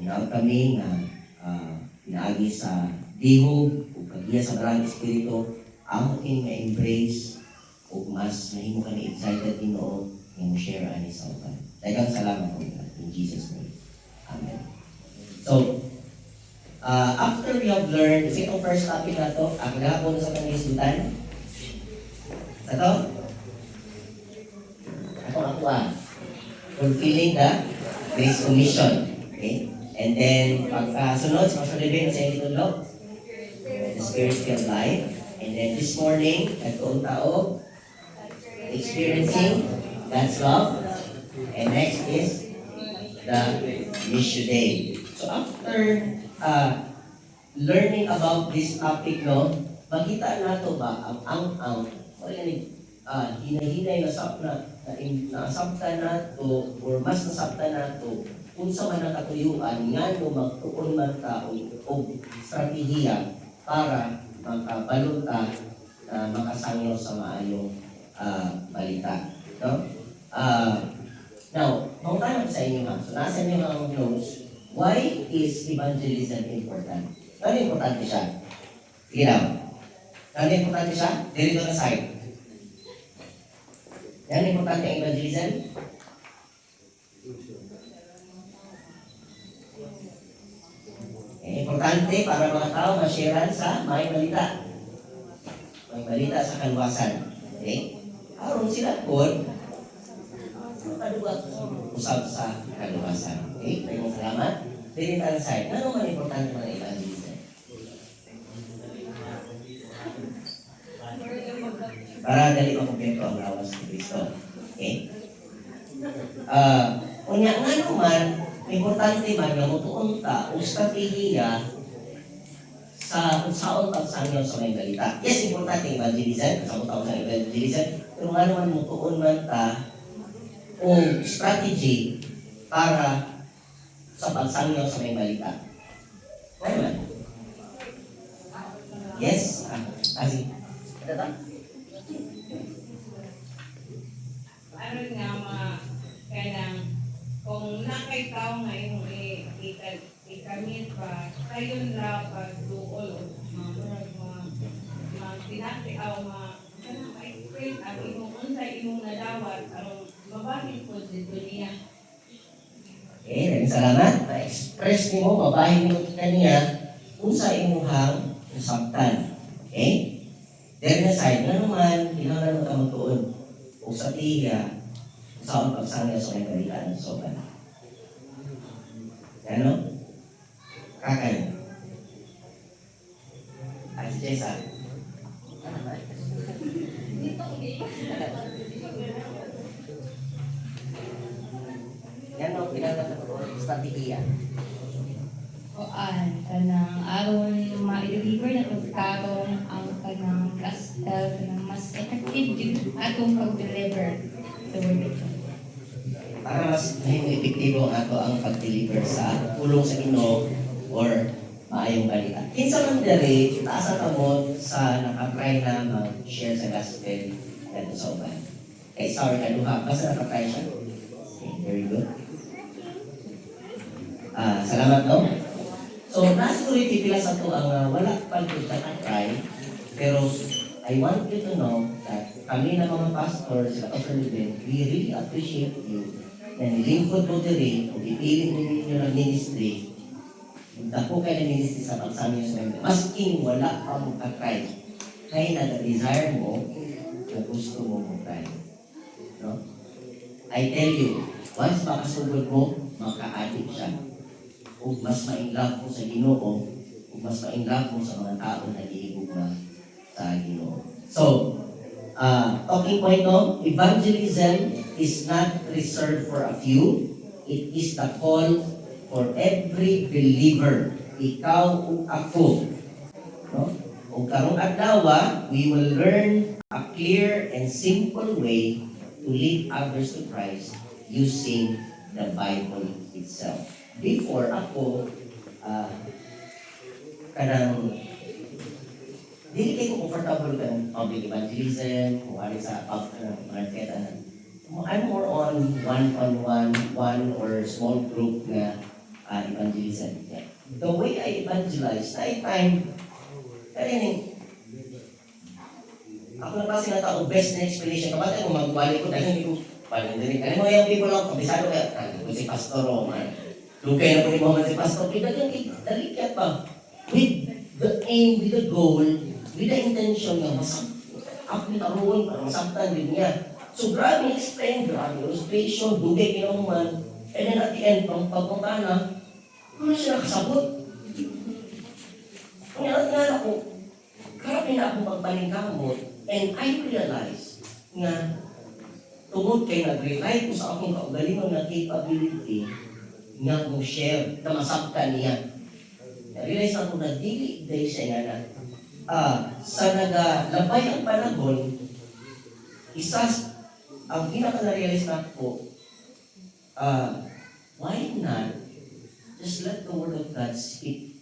Hinaot kami nga pinaagi sa dihog o kagiya sa Barang Espiritu, amo king ma-embrace o mas mahimo ka ni excited Ginoo nga share ani sa uban. Daghang salamat po in Jesus name. Amen. So, after we have learned, kasi itong first topic na to, ang gahapon sa kanyang isbutan, sa to, ako fulfilling the Grace Commission. Okay? And then, pagkasunod sa Pastor Levin sa itutulog, the Spirit-filled life. And then this morning, nagtuon tao, experiencing God's love. And next is the Mission Day. So after learning about this topic, no, makita nato ba ang hinahinay nasabtan nato or mas nasabtan nato kung sa man nakatuyuan nga no magtuon man ta og strategiya para makabalot ta makasangyo sa maayong balita, no? Now, mautanan sa inyo ha. So, nasa inyo ang notes. Why is evangelism important? Ano importante siya? Sige daw. Ano importante siya? Dito na side. Yan importante ang evangelism? Importante para mga tao ma-sharean sa may balita. May balita sa kaluwasan. Okay? Aron sila po, makaduwag usap sa kaluwasan. Okay? Maraming salamat. Dito tayo side. Ano man importante mga evangelism? Para dali makumpleto ang lawas ni Kristo. Okay? Unya nga naman, importante man nga mutuon ta o strategiya sa unsaon pagsangyo sa mga balita. Yes, importante ang evangelism, sa mutaon sa evangelism, pero nga naman mutuon man ta o strategy para sa pagsangyo sa mga balita. Ano man? Yes? Asi? Ano ta? Ano nga kanang kung nakitaw nga yung ikamit pa, kayon na pagduol o mga tinatiaw kanang ma-express ang imong unsay imong nadawat ang mabahin po dito niya. Okay, maraming salamat. Na-express ni mo, mabahin mo kaniya unsa imuhang usaptan. Okay? Then na side na naman, kailangan mo ka magtuon o sa tiya sa ang pagsangya sa mga balitaan sa soban. Ano? Kakay. Ay, si Jessa. Yan o, kailangan magtuon strategiya. Kanang aron ma-deliver na pagkatong ang kanang gospel kanang mas effective atong pag-deliver sa word of God. Para mas mahing epektibo ato ang pag-deliver sa pulong sa Ginoo or maayong balita. Kinsa man diri taas ang kamot sa nakatry na mag-share sa gospel dito sa uban. Kay sorry kaduha, basta nakatry siya. Okay, very good. Salamat no. So, nasa tuloy pipila sa to ang wala pa ito nakatry, pero I want you to know that kami na mga pastors sa Pastor Levin, we really appreciate you na nilingkod mo diri o ipiling ninyo ng ministry. Dako kayo ng ministry sa pagsangyo sa mga. Masking wala pa mong katry, kaya na-desire mo na gusto mo try. No? I tell you, once makasugod mo, maka-addict siya. O mas ma-inlove mo sa Ginoo, o mas ma-inlove mo sa mga tao na iibog na sa Ginoo. So, talking point no, evangelism is not reserved for a few. It is the call for every believer. Ikaw o ako. No? O karong adlaw, we will learn a clear and simple way to lead others to Christ using the Bible itself. Before ako, kanang dili kayo comfortable ka ng public evangelism, kung ano sa market, I'm more on one-on-one, one or small group na evangelism. listen. Yeah. The way I evangelize, na time, kaya ako na kasi na tao, best na explanation. Kapag ako magwali ko, dahil hindi ko, parang hindi. Ano mo yung people lang, kabisado kaya, kung si Pastor Roman, lugay na po ni Muhammad si Pastor, dalikyan pa. With the aim, with the goal, with the intention na ako nitaroon, para masaktan din niya. So grabe explain, grabe illustration, dugay kinahuman, and then at the end, pagpunta na, ano siya nakasabot? Ang nga ako, grabe na akong pagpaningkamot, and I realize nga, tungod kay nag-rely ko sa akong kaugalingon na capability, nga mo share, na masaktan niya. Na-realize ako na dili day siya nga na, sa nagalabay ang panahon, ang pinaka-na-realize na ko, why not just let the Word of God speak?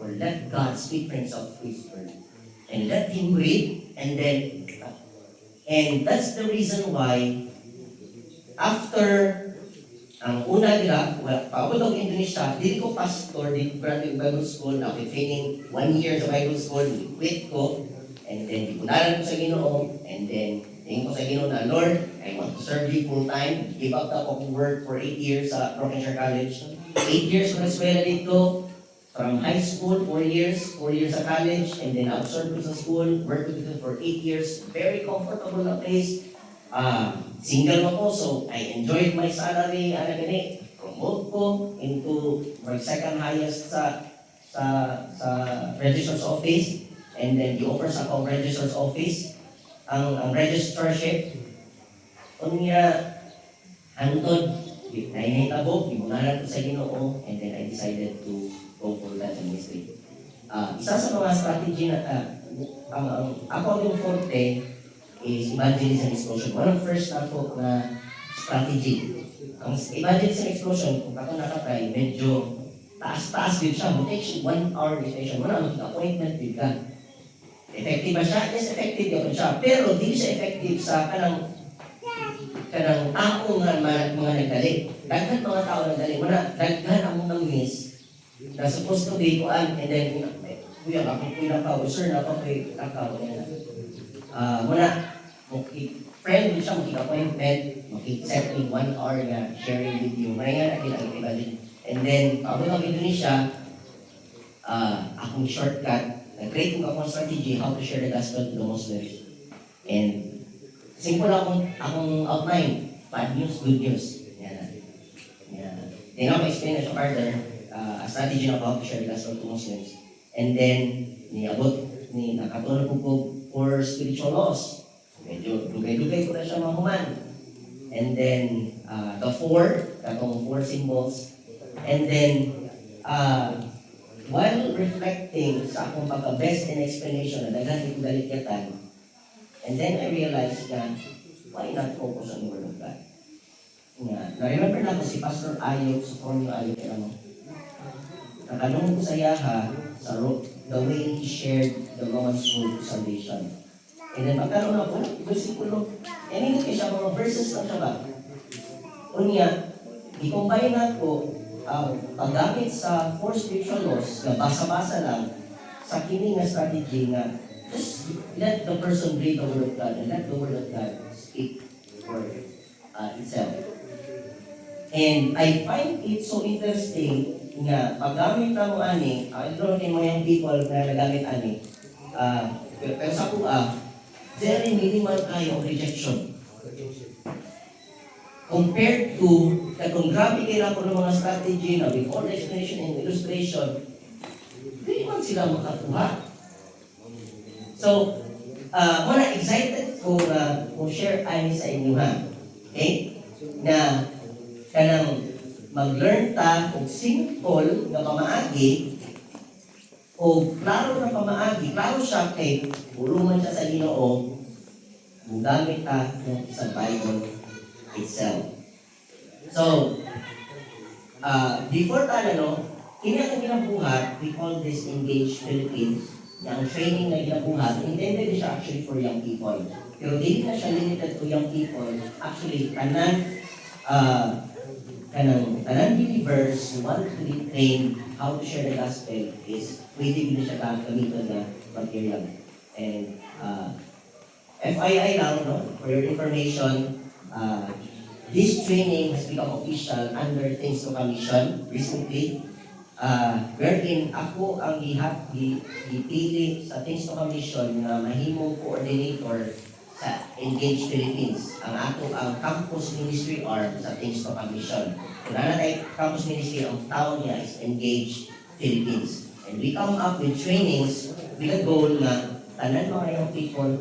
Or let God speak, Prince of His Word. And let Him read, and that's the reason why, after ang una nila, paabot ako Indonesia, dili ko pastor, dili ko graduate Bible School, na ako training 1 year sa Bible School, quit ko, and then ipunaran ko sa Ginoo, and then tingin ko sa Ginoo na, Lord, I want to serve you full time, give up na ako work for 8 years sa Brokenshire College. 8 years ko na eskwela dito, from high school, 4 years sa college, and then observed ko sa school, worked with it for 8 years, very comfortable na place. Single ako, so I enjoyed my salary, promote ko into my second highest sa registrar's office, and then i-offer sa akong registrar's office, ang registrarship, unya, hantod, nainahitabo, imunaran ko sa Ginoo, and then I decided to go for that ministry. Isa sa mga strategy na, ako yung forte, is evangelism explosion. One of the first na po na strategy. Ang evangelism explosion, kung ako nakatry, medyo taas-taas din siya. But actually, 1 hour meditation. Wala ang appointment din ka. Effective ba siya? Yes, effective yun siya. Pero di siya effective sa kanang tao nga mga nagdali. Daghan mga tao nagdali. Daghan ang mga miss na supposed to be kuan, and then, kuya, ako pinakaw, sir, napakaw, friend siya, makik-appointment, makik-set in 1 hour nga sharing with you. Maraming nga nakita. And then, ako ng Indonesia, akong shortcut, nag-create ko akong strategy how to share the gospel to the Muslims. And simple akong outline, bad news, good news. Yan. Then ako explain na siya further, a strategy na how to share the gospel to Muslims. And then, nakatulog ko for spiritual laws. Medyo dugay-dugay ko na siya mahuman. And then, the 4 symbols. And then, while reflecting sa akong pagka-best in explanation na daghan ko dalikatan, and then I realized na, why not focus on the Word of God? Na-remember na ko si Pastor Ayok, sa Formio Ayok, nakanong ko sa yaha, the way he shared the Romans road to salvation. And then pagkaroon ako, versikulo, hindi siya mga verses lang siya ba? Unya, i-combine na ko paggamit sa 4 spiritual laws na basa-basa lang sa kini nga strategy nga just let the person read the Word of God and let the Word of God speak for itself. And I find it so interesting nga paggamit na mo ani, I don't know mo yung people na nagamit ani, pero sa kuha, very minimal kayo rejection. Compared to, katong grabe kayo po ng mga strategy na before explanation and illustration, hindi man sila makakuha. So, muna excited ko na share ani sa inyo ha. Okay? Na kanang mag-learn ta og simple na pamaagi o klaro na pamaagi, klaro siya kay puluman siya sa Ginoo, mugamit ta sa Bible itself. So, before ta kini ang ginabuhat, we call this Engage Philippines, yung training na ginabuhat, intended siya actually for young people. Pero hindi na siya limited to young people. Actually, kanang tanan believers who want to be trained how to share the gospel is pwede din siya gamiton na material. And FYI lang, no, for your information, this training has become official under Things to Commission recently, wherein ako ang gipili sa Things to Commission na mahimong coordinator sa Engage Philippines. Ang campus ministry arm sa Things to Commission. Kung na tayo campus ministry, ang tawag niya is Engage Philippines. And we come up with trainings with a goal na tanan mga young people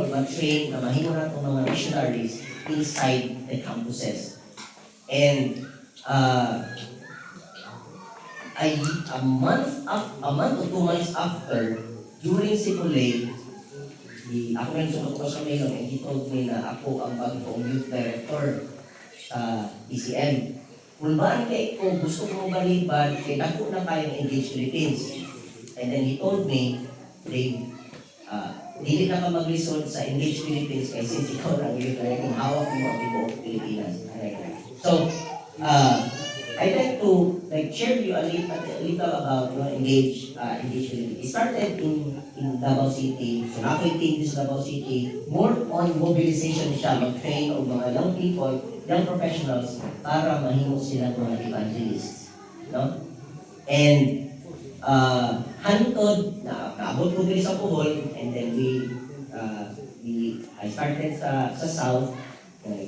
ma-train na mahimo na itong mga missionaries inside the campuses. And a month or 2 months after, during Sipulay, ako rin sumunod ko sa mail, and he told me na ako ang bagong youth director sa ECM. Kung ba kay ko gusto ko balibad, kaya dako na kayong Engage Philippines. And then he told me, dili na ka mag-resort sa Engage Philippines kaya since ikaw lang youth director, hawak mo ang buong Pilipinas. So, I'd like to share you a little about Engage Philippines. It started in Davao City. So nako'y team sa Davao City. More on mobilization siya, mag-train o mga young people, young professionals, para mahimo sila mga evangelists. No? And hantod, naabot ko din sa Puhol, and then I started sa South,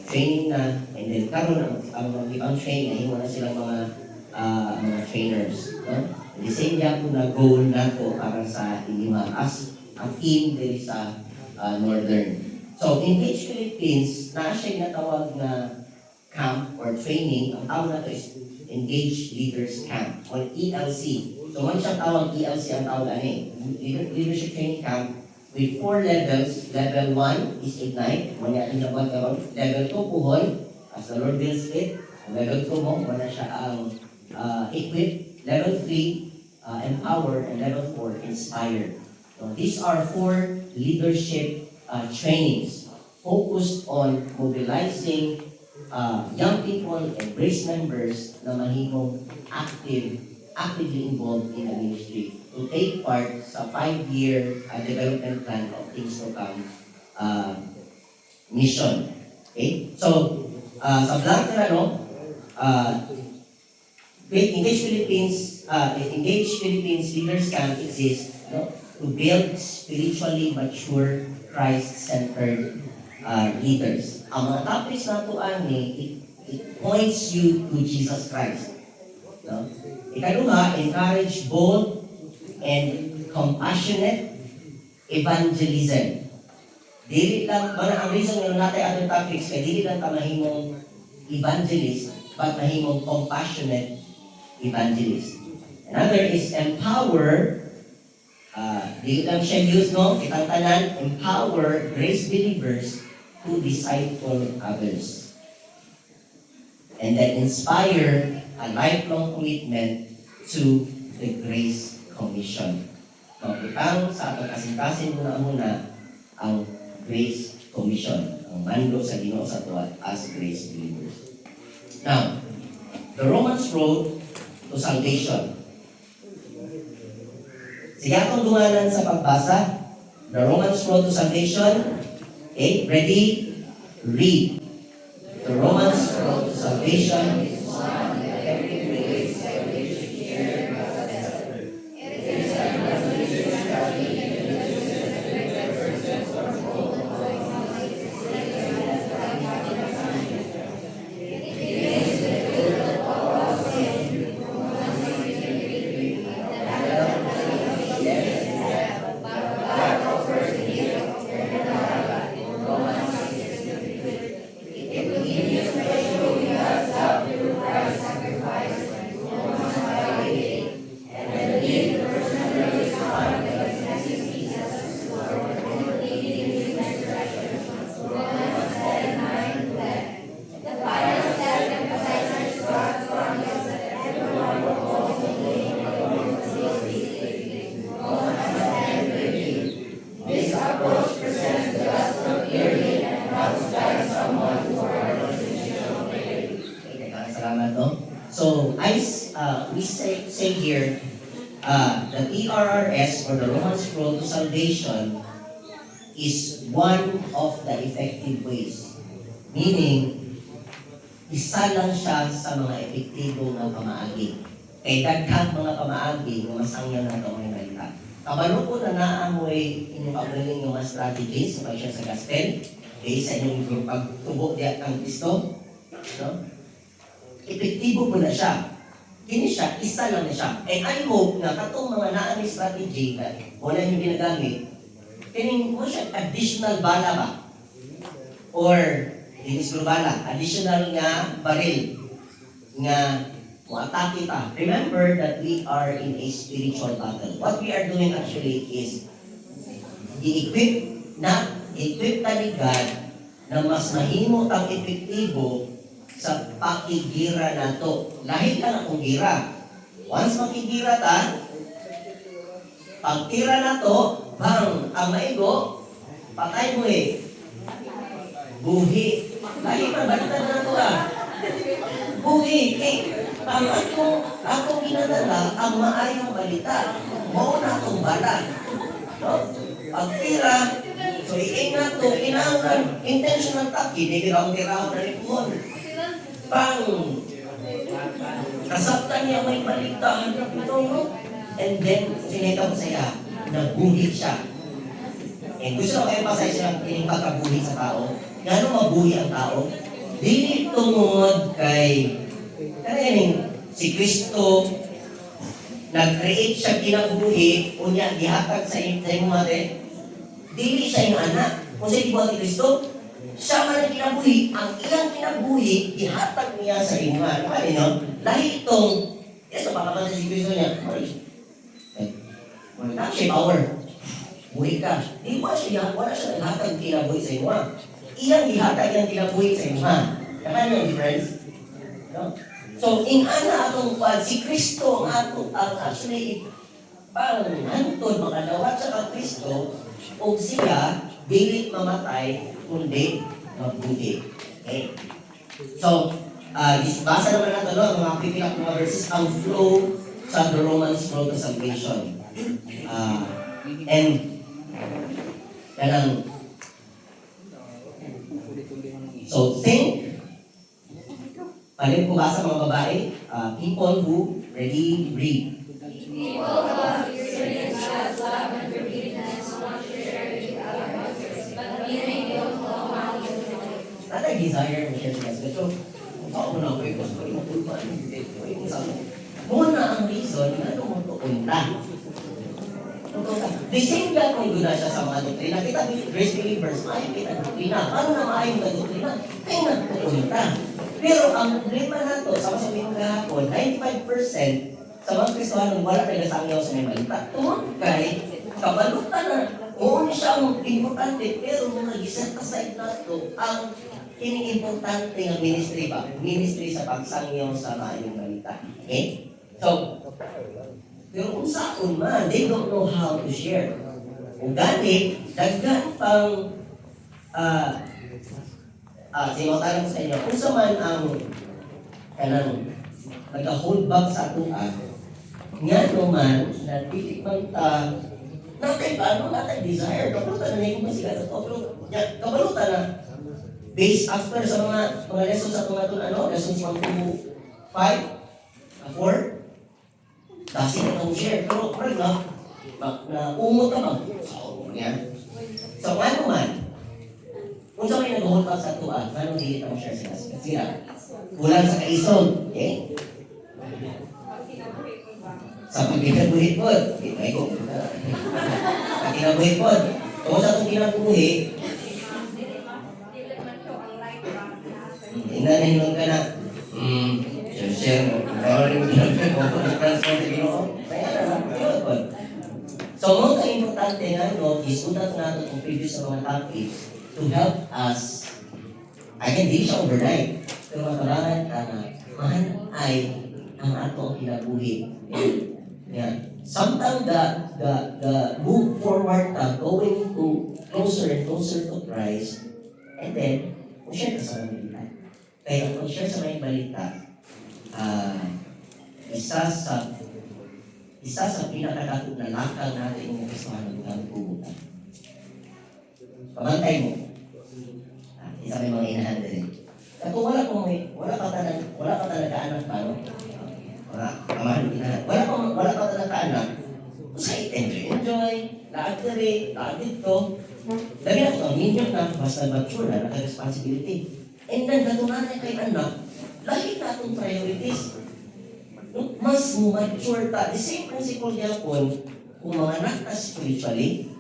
training na, and then karon ang train, ay na silang mga trainers. No? And the same yan na goal na to para sa inyong as ang team din sa Northern. So, Engage Philippines, na siya natawag na camp or training. Ang tawag na to is Engage Leaders Camp or ELC. So, man siyang tawag ELC ang tawag Leadership Training Camp with 4 levels. Level 1 is Ignite. Manya tinabag karon. Level 2, Puhol, as the Lord wills it. Level 2 mo, muna siya ang Equip. Level 3, Empower. And level 4, Inspire. So, these are 4 leadership trainings focused on mobilizing young people and grace members na mahimong actively involved in the ministry to take part sa 5-year development plan of Things to Come mission. Okay? So, sa vlog na Engage Philippines Leaders Camp exists to build spiritually mature, Christ-centered leaders. Ang mga topics na ito it points you to Jesus Christ. No? Ikaduha, encourage bold and compassionate evangelism. Dili lang, ang reason nga natin atong topics, kaya dili lang ka mahimong evangelist, but mahimong compassionate evangelist. Another is empower. Dili lang siya use, no? Kitang tanan, empower grace believers to disciple others. And then inspire a lifelong commitment to the Grace Commission. No, itang sa atong kasing-kasing muna ang Grace Commission, ang mando sa Ginoo sa tuwa as grace believers. Now, the Romans Road to Salvation. Sige akong dumanan sa pagbasa. The Romans Road to Salvation. Okay, ready? Read. The Romans Road to Salvation is one effective way to establish here. It is a resolution that we can use to respect the persons or whole it will give you special, we have So we say here the ERRS or the Romans Road to Salvation is one of the effective ways. Meaning, isa lang siya sa mga epektibo ng pamaagi. Kay daghang mga pamaagi nga masangyan na ito mga nalita. Kabalo ko na naamoy inyong kaulaling ng mga strategies sa siya sa gospel, kaya sa inyong pagtubo diya ng Kristo. No? Epektibo po na siya. Kini siya, isa lang na siya. And I hope na katong mga naami strategy na wala nyo ginagamit, kining mo siya additional bala ba? Or, hindi siguro bala, additional nga baril nga atake ta. Remember that we are in a spiritual battle. What we are doing actually is i-equip ta ni God na mas mahimo tang epektibo sa pakigira nato. Lahi ka na kung gira. Once makigira ta, pagtira nato, bang, ang maigo, patay mo eh. Buhi. Lahi ka, balitan na to ah. Buhi. Ang akong ginadala, ang maayong balita. Mao na itong bala. No? Pagtira, so iingat to, kinahanglan, intentional taki, di kirang-kirang na rin mo. Pang, kasaptan niya may balita, and then, sinita ko siya, nabuhi siya. And gusto ko kayo pasay siya yung pagkabuhi sa tao. Gano'ng mabuhi ang tao? Dili tungod kay, si Kristo, nag-create siya kinabuhi, unya, gihatag sa imong mate, dili siya yung anak. Kung sa ibuhat ni Kristo, siya man ang kinabuhi, ang ilang kinabuhi, ihatag niya sa imong anak. Ano yun? Lahi itong, yes, pakaman sa si Kristo niya, wala siya power. Buhi ka. Di ba siya, wala siya ihatag kinabuhi sa imong. Ilang ihatag yung kinabuhi sa imong. Kaya yung difference? No? So, in ana atong si Kristo ang actually pang hantod makadawat sa Kristo o siya dili mamatay kundi mabuhi. Okay? So, basa naman natin mga pipilak mga verses ang flow sa the Romans Road to Salvation. And kanang so think paling ko basa mga babae, people who ready read. People who have experienced God's love and forgiveness want to share it with others, but they don't know how to do it. Not a desire to share with us. Pero, ako na ko yung gusto yung pulpan. Muna ang reason na tumutuunta. The same God kung guna siya sa mga doktrina. Kita grace believers, maayong kita doktrina. Ano na maayong na doktrina? Kaya nagtuunta. Pero ang problema nato, sa masabihin kahapon, 95% sa mga Kristohanon wala nagasangyaw sa may malita. Tungkol kay, kabalutan na, oo siya ang importante, pero kung nag-set aside nato, ang ini-importante ng ministry ba? Ministry sa pagsangyaw sa maayong balita. Okay? So, pero kung saan man, they don't know how to share. Kung ganit, daggan pang sinutanong ko sa inyo, kung saan ang kanang nag-hold back sa atuan, nga naman, na pilit man natay ba, natay desire, kabalutan na niyo kung sila sa to, pero kabalutan na, based after sa mga lessons sa itong lessons 1 to 5, 4, kasi na itong share, pero parang na umot ka ba? So, yan. So, ano man, kung sa may nag-hold back sa tuwa, paano hindi ang share sila? Kulang sa kaisog. Okay? Sa pagkinabuhi po. Ay ko. Pagkinabuhi po. Kung sa itong kinabuhi, inaninong ka na, share. Kaya rin mo ginagawa ko ng transfer sa Ginoo. So, mga ka-importante nga, is utat natin kung previous sa mga topics, to help us, again, di siya overnight, pero makabangan ka na, man ay ang ato ang kinabuhi. Yeah. Sometimes the move forward going to closer and closer to Christ, and then, kung share ka sa mga balita. Kaya kung share sa mga balita, ah, isa sa pinakadakot na lakang natin yung Kristohan ng bugang tubutan. Pamantay mo. Isa may mga inahan din. At kung wala pa talaga anak pa, no? Mga kamahan ng inahan. Wala pa talaga anak. Sa enjoy, lahat na rin, lahat dito. Dami na ito, minyon na, basta mature na, naka-responsibility. And then, natunanan kay anak, lahat na itong priorities. Mas mature ta. The same principle niya po, kung mga anak na spiritually,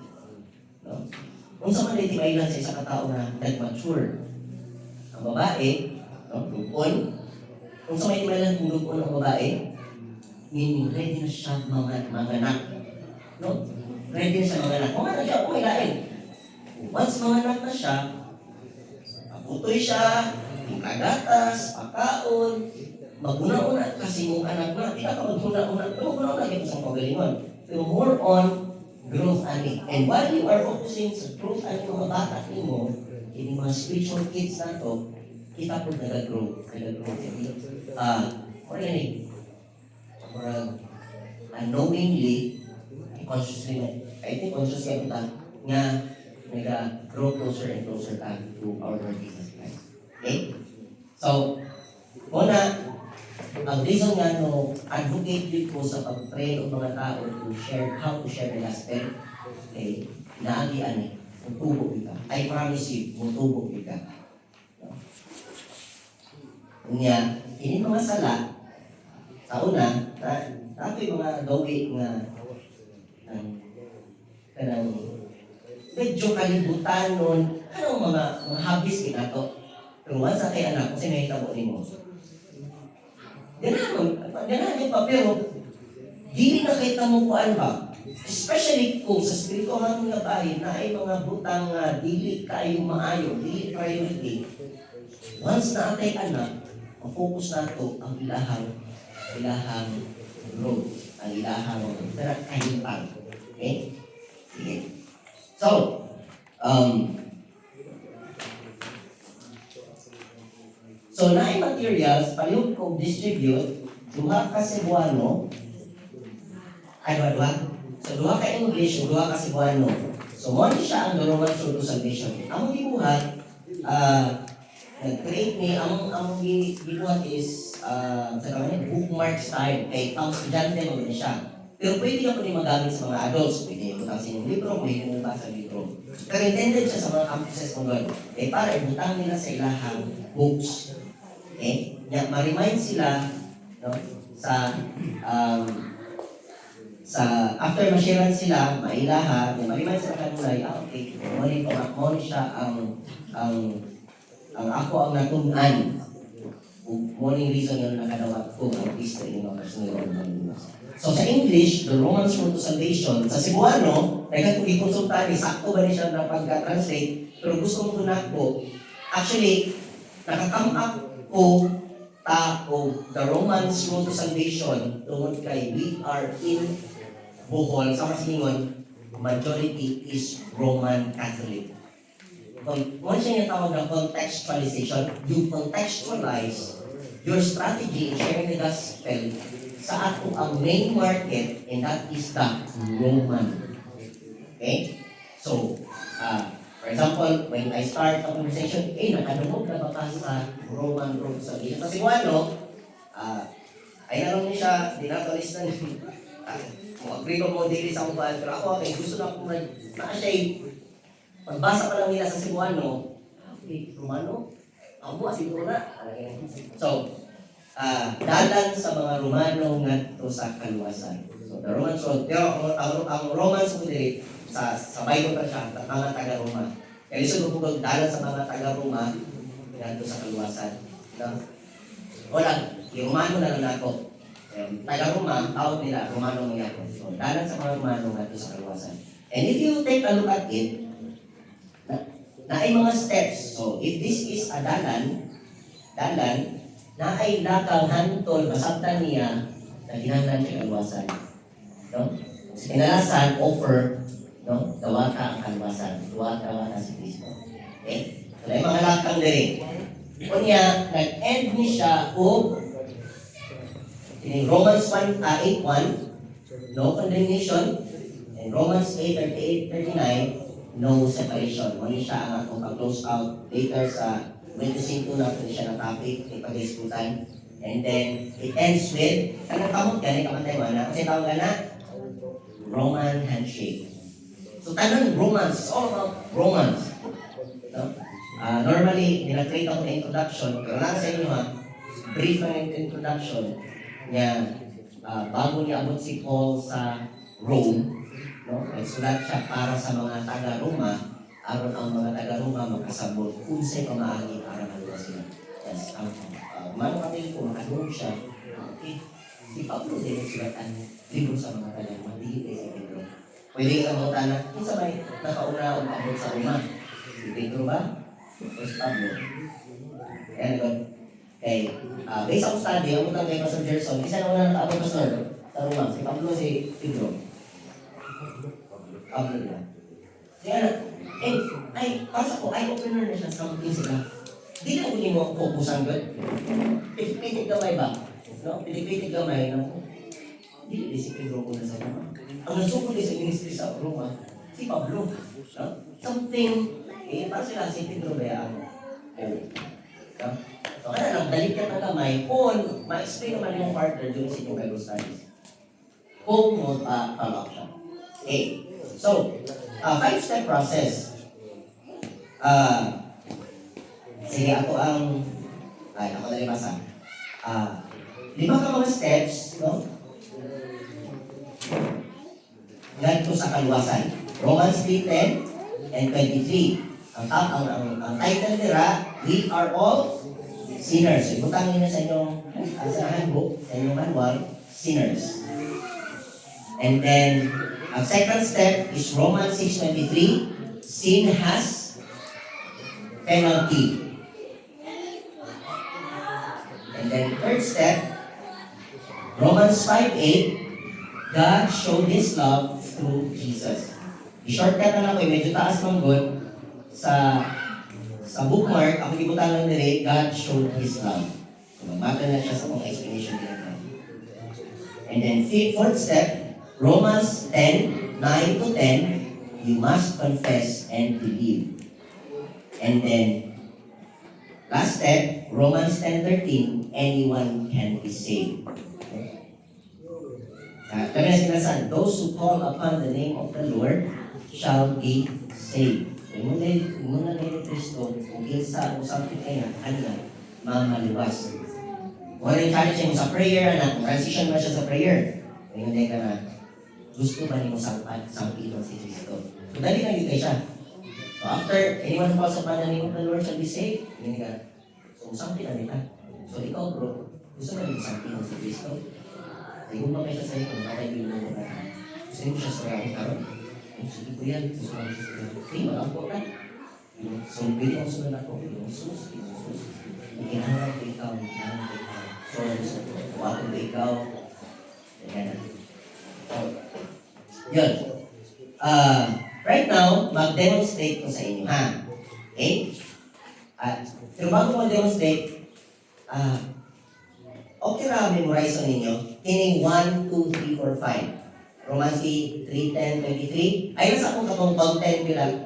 no? Kung sa mga native island sa isang katao na nag-mature, ang babae, no? Lupon, kung sa mga native island kung lupon ang babae, meaning ready na siya mga anak. No? Ready na siya mga anak. Kung ano siya, kumilain. Once mga anak na siya, paputoy siya, pagkagatas, pagkaon, maguna-una kasi mong anak na, di ka maguna-una ito sa pagalingon. Pero more on growth ani. And while you are focusing sa growth ani mga bata mo, yung mga spiritual kids na to, kita po nag-grow. Or yan unknowingly, consciously, I think consciously kita nga nag-grow closer and closer to our Lord Jesus Christ. Okay? So, una, ang reason nga no, advocate din po sa pag-train ng mga tao to share, how to share the gospel, okay, naagian eh, mutubo ka. I promise you, mutubo ka. Kunya, ini mga sala, sa una, tapos mga gawi nga, kanang, medyo kalibutan nun, anong mga habis kinato. Pero once sa kay anak, kasi may hitabo ni mo. Ganahan yung pa, pero dili na kita mo kuan ba? Especially kung sa spiritual nga bahin na ay mga butang dili kayo maayo, dili priority. Once na atay anak, ang-focus na ito ang ilahang growth, ang ilahang kahimpang. Okay? Sige. So, so, na materials, palihog ko distribute, duha ka Cebuano, So, duha ka English, duha ka Cebuano. So, mo siya ang Roman Road to Salvation. Ang gibuhat, nag-create ni, ang gibuhat is, bookmark style, kay pang estudyante mo din siya. Pero pwede ka po rin magamit sa mga adults. Pwede yung butang sa inyong libro, pwede yung basa sa libro. Pero intended siya sa mga campuses mo doon. Para ibutang nila sa ilahang books. Okay? Ma-remind sila, no, sa after ma-sharean sila, mailaha, ma-remind sila kanulay, okay, mo siya ang ako ang natunan. Morning reason yung nakadawat ko ang history ng mga personal. So sa English, the Romans Road to Salvation, sa Cebuano, nagkatuloy-konsultani, sakto ba niya siya na pag-translate, pero gusto mo tunak ko, actually, nakakam up ko the Romans Road to Salvation, tungkol kay we are in Bohol, sa Masingon, majority is Roman Catholic. Kung siya yung tawag ng contextualization, you contextualize your strategy in sharing the gospel sa ato ang main market, and that is the Roman. Okay? So, for example, when I start a conversation, nakadumog na ba sa Roman Road sa Salvation? Kasi ay nalang niya siya, dinatolis na agree ko mo dili sa kumpaan, pero ako, gusto na akong pagbasa pa lang nila sa Cebuano, okay, Romano, ako siguro na. So, dalan sa mga Romano ngadto sa kaluwasan. So, the Romans Road, pero ang Romans mo dili, sa Bible pa siya, mga taga-Roma. Kaya isun ko dalan sa mga taga-Roma ngadto sa kaluwasan. Wala, yung Romano na lang ako. Taga-Roma, tawag nila, Romano mga ako. So, dalan sa mga Romano ngadto sa kaluwasan. And if you take a look at it, na ay mga steps. So, if this is a dalan, na ay lakang hantol, masabtan niya, na ginahanglan siya kalwasan. No? Kinalasan, offer, no? Dawata ang kalwasan. Dawata si Kristo. Okay? So, ay mga lakang din. Kunya, nag-end ni siya o In Romans 8:1, no condemnation. And Romans 8:38-39, no separation. Mali siya ang atong pag-close out later sa witnessing to na siya na topic, ipag-disputan. And then, it ends with, kanang kamot ka, kamantay mo na, kasi tawag ka na, Roman handshake. So, tanong Romans, it's all about Romans. No? Normally, nila-create ako ng introduction, pero lang sa inyo ha, brief lang yung introduction niya, bago niya abot si Paul sa Rome, no? Nagsulat siya para sa mga taga-Roma, aron ang mga taga-Roma magkasabot kung sa'y pamaagi para maluwa sila. Yes, manapatid ko, makadulong siya. Okay. Si Pablo din nagsulat ang libro sa mga taga-Roma, hindi kay si Pedro. Pwede ka mga tanak, kinsa may nakauna o maabot sa Roma? Si Pedro ba? O si Pablo? Kaya naman, based on study, ang utang kay Pastor Gerson, isa na una nakaabot sa Roma, si Pablo, si Pedro. Pablo na. Kaya para sa ko, eye-opener na siya sa mga sila. Di na uli mo fokusan ko. Pitik-pitik gamay ba? No? Pitik-pitik gamay. No? Di si Pedro ko na sa Roma. Ang nasukod sa ministry sa Roma, si Pablo. No? Something, para sila si Pedro ba yan? No? So, kaya lang, dalik ka ng gamay, kung ma-explain naman yung partner during sa inyong Bible studies. Kung mo follow up siya. Okay. So, 5-step process. Sige, ako na libasa. 5 ka mga steps, no? Ganito sa kaluwasan. Romans 3:10 and 23. Ang title nila, we are all sinners. Ibutangin na sa inyong sa handbook, sa inyong manual, sinners. And then, ang second step is Romans 6:23. Sin has penalty. And then third step, Romans 5:8. God showed His love through Jesus. I-shortcut na lang ko, medyo taas ng good. Sa bookmark, ako ibutan lang nila, God showed His love. So, magbata na siya sa mga explanation nila. And then fourth step, Romans 10:9-10, you must confess and believe. And then, last step, Romans 10:13, anyone can be saved. Kami na sinasabi, those who call upon the name of the Lord shall be saved. Muna na ni Kristo, kung kinsa o something kaya, mamaliwas. Kung ano yung challenge mo sa prayer, kung transition mo siya sa prayer, hindi ka na, gusto ba niyo sampitan si Kristo? So, dali lang yun siya. So, after anyone who calls upon the name of the Lord shall be saved, hindi ka, so sampitan nila. So, ikaw bro, gusto ba niyo sampitan si Kristo? Ayun ba kayo sa sa'yo kung patay yung mga ka? Gusto niyo siya sa kaya karon? Sige po yan, gusto mo siya sa kaya. Hindi, mag-ampo ka. So, pwede ang sunod ako. Yung sus. Ikinangan ko ikaw. So, huwag ko ikaw. Yan. So, yun. Right now, mag-demonstrate ko sa inyo, ha? Okay? Pero bago ko mag-demonstrate, okay na memorize ninyo. Kining 1, 2, 3, 4, 5. Romans 3:10-23. Ayun sa akong katong content bilang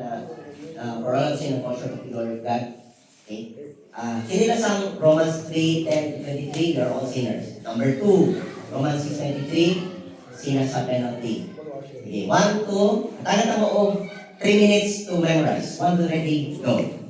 for all of sin and culture of the glory of God. Okay? Kinila sa Romans 3:10-23, we are all sinners. Number 2, Romans 6:23, sinners sa penalty. Okay, 1, 2, tanan na mo og 3 minutes to memorize. 1, 2, ready, go.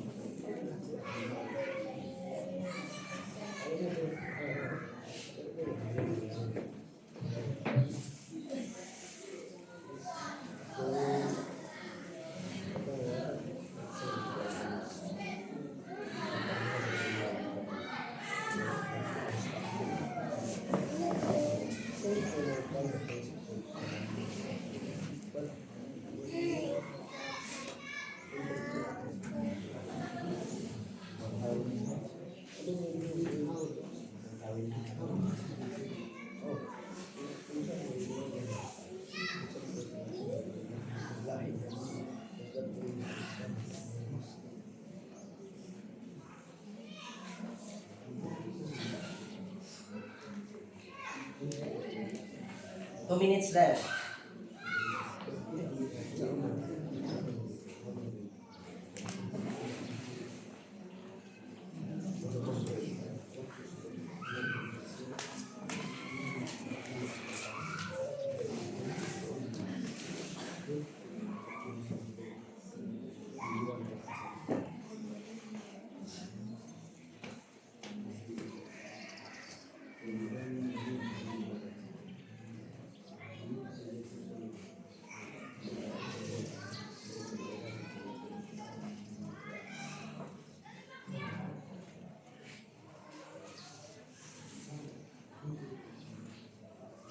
2 minutes left.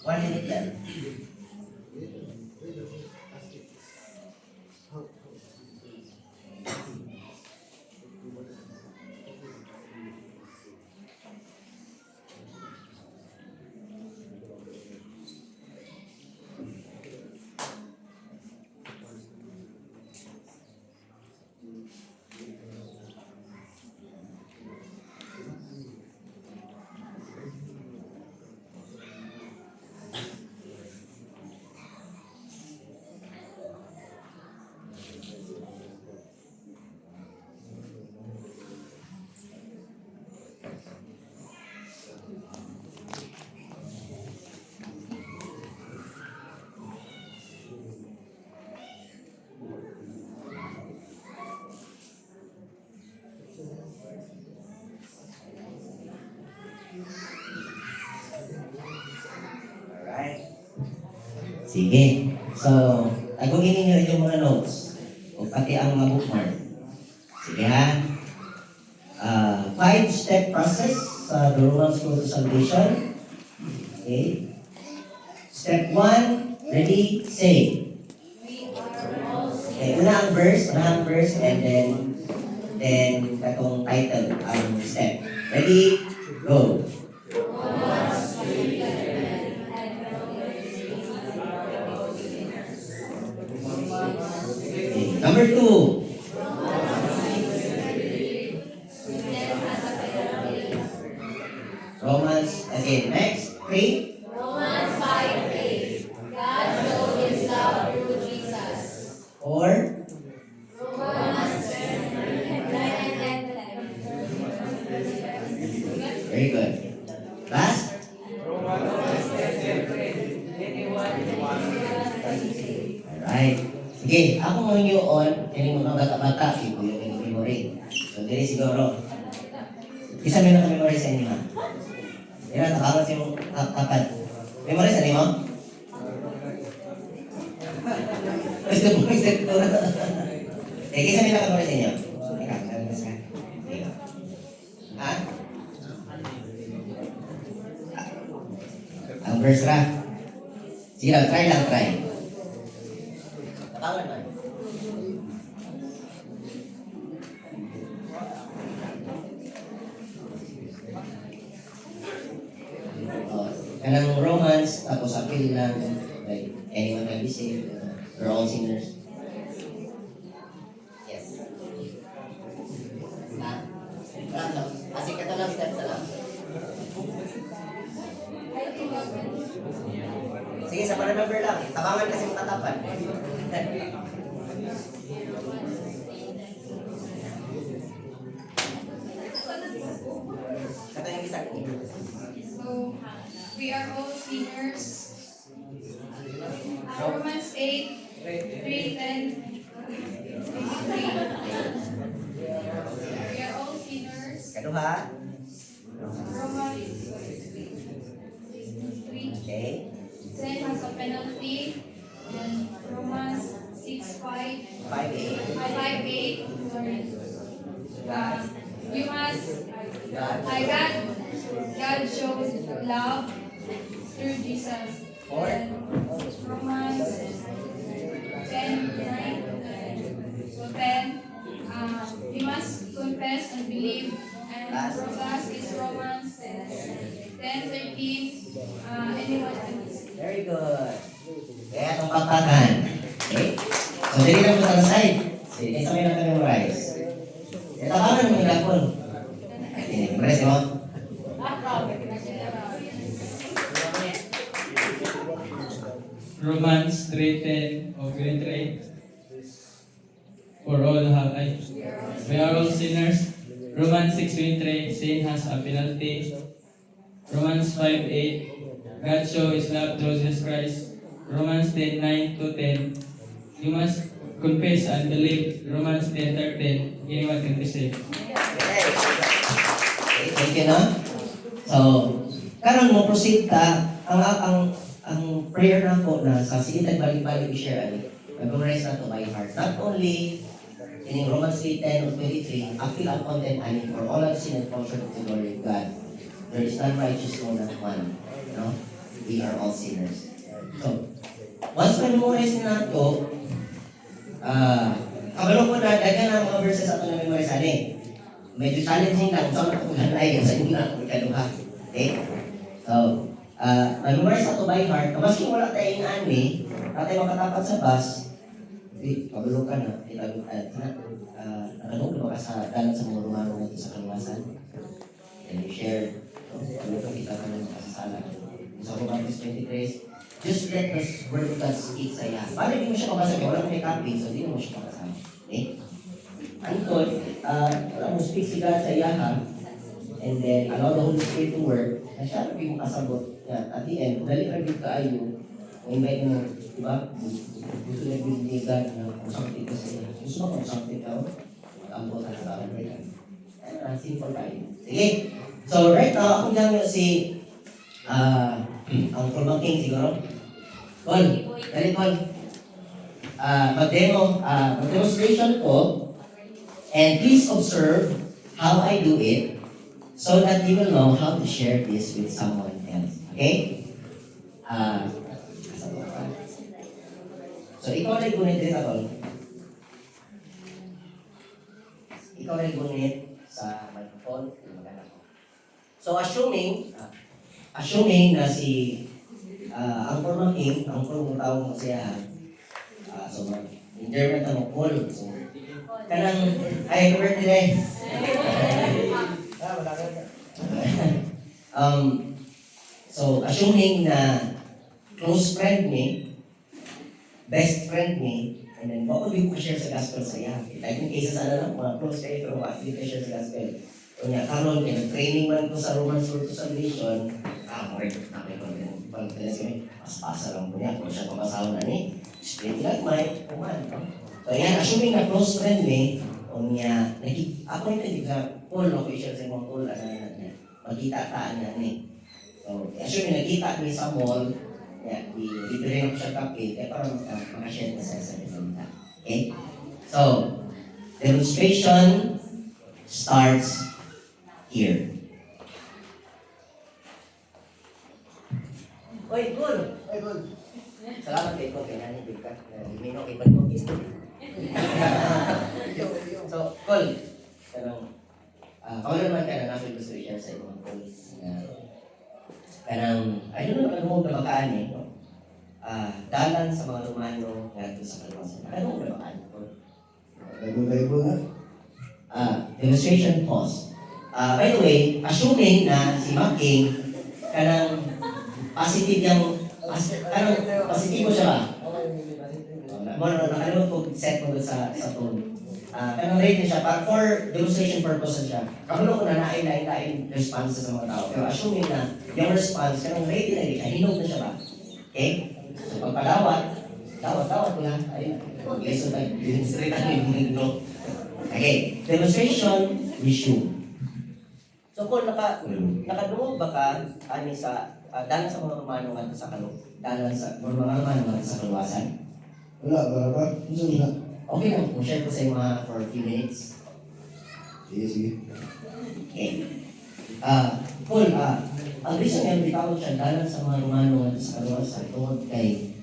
One minute left. Alright. Sige. So, agungin ninyo inyong mga notes. O pati ang mga bookmark. Sige ha. 5-step process sa the Roman School of Salvation. Okay. Step 1, ready, say. Okay, una ang verse, and then katong title, ang step. Ready, go. Okay, number 2. Romans, again, next, 3. Romans 5:8. God showed himself through Jesus. 4. Romans 9:10. Very good. Last? Alright. Sige, ako mo on, kini mo mga bata-bata, ibo yung memory. So, dili siguro. Isa may naka-memory sa inyo ha. Yan, takawan sa mong tapat. Memory sa inyo? Gusto mo yung step 2. Eh, isa may naka-memory sa inyo? Ikaw, sabi ka sa ha? Ang verse ra. Sige lang, try. Tapangan man. Kanang Romans, tapos appeal lang, like, anyone can be saved, we're all sinners. Yes. Ha? Lang. Kasi kato lang steps na lang. Sige, sa pa-remember lang. Tabangan kasi matatapan. Kato yung isa. So, we are all sinners. Romans 8:3-10. We are all sinners. Kaduha. Romans 3. Okay. Sin has a penalty. And Romans 6:5. 5-8. 5:8. You must, God. God shows love through Jesus. 4. And Romans 10:9. So 10, we must confess and believe. And last is Romans 10:13. Anyone can receive. Very good. Kaya itong pakpakan. Okay? So, dili lang mo sa side. Sige, isa may naka-memorize. Tabangan mo yung lapon. Memorize mo? Romans 3:10 of 23. For all have we are all sinners. Romans 6:23, sin has a penalty. Romans 5:8, God show His love through Jesus Christ. Romans 10:9 to 10, you must confess and believe. Romans 10:13, anyone can be saved. Okay, thank you na. So, karon mo proceed ka, ang prayer na ko na sa sige balik-balik i-share ani. Memorize na to by heart. Not only in Romans 3:10 or 23, appeal upon them ani for all have sinned and fall short of the glory of God. There is none righteous, no not one. No? We are all sinners. So, once memorize na to, kabalo ko na dagan ang mga verses ato na memorize ani. Medyo challenging lang sa mga kulanay sa inyo na ikaduha. Okay? So, memorize ato by heart. Maski wala tayong ani, natay makatapat sa bus, kabalo ka na, nakadong ba ka sa dalan sa mga Romano natin sa kaluwasan? And you share, kabalo ka kita ka ng kasasala. Sa Romans 23, just let the word of God speak sa iya. Para hindi mo siya mabasa, wala may copy, so hindi mo siya makasama. Okay? Until, wala mo speak si God sa iya ha, and then allow the Holy Spirit to work, na siya na mo kasabot. At the end, dali ka rin kaayo, invite mo, di ba? Gusto na yung God na kusangtit ka sa iya. Gusto mo kusangtit ka, mag-ambot na sa akin. Simple tayo. Sige. So right now, ako lang si ang Kulbang King siguro. Col, dali Col. Mag-demonstration ko. And please observe how I do it so that you will know how to share this with someone else. Okay? So, ikaw na gunit din ako. Ikaw na gunit sa microphone. So, assuming na si ang Kulbang King, ang Kulbang taong masaya, so, in-German na mo, Kul. So, kanang, ay, birthday. So, assuming na close friend ni, best friend ni, and then bako di ko share sa gospel sa iya. Like in cases lang, mga close friend, pero wala di ko share sa gospel. Kanya, karon training man ko sa Romans Road to Salvation, correct, nakay ko rin. Pagkakas kami, pas-pasa lang po niya, kung siya papasawa na ni, split lang may, kuman. So yan, assuming na close friend ni, o niya, ako yung hindi ka, Paul, official sa mga Paul, magkita-taan na ni. So, assuming nakita ni sa mall, i-bring up siya kape, kaya parang makashare na sa salita. Okay? So, demonstration starts here. Oy, Paul! Oy, Paul! Salamat kay Paul, kaya nani, Bika. Minok, ipan mo, kisto. So, Col, ako naman ka na namin gusto i-share sa ibang polis na kanang, I don't know, ano na makaan eh, no? Dalan sa mga Romano nga sa kaluwasan. Ano na makaan, Col? Bible nga? Demonstration pause. By the way, assuming na si Making kanang positive yung, positibo siya ba? Nakalimutan ko set mo sa tone. Kanang rate siya, para for demonstration purposes siya. Kamulo ko na nain responses sa mga tao. Pero assuming na yung response, kanang rate na rin siya, hinog na siya ba? Okay? So pagpadawat, dawat ko lang. Ayun, lesson tayo, demonstrate tayo yung mundo. Okay, demonstration, resume. So kung nakadungog ba ka, ani sa, dalan sa mga Romano nga sa dalan sa mga Romano nga sa kaluwasan? Wala ba? Gusto na. Okay lang, kung share ko sa iyo mga for a few minutes. Sige, sige. Okay. Paul, ang reason nga bitawag siya dalan sa mga Romano at sa kaluwasan tungkol kay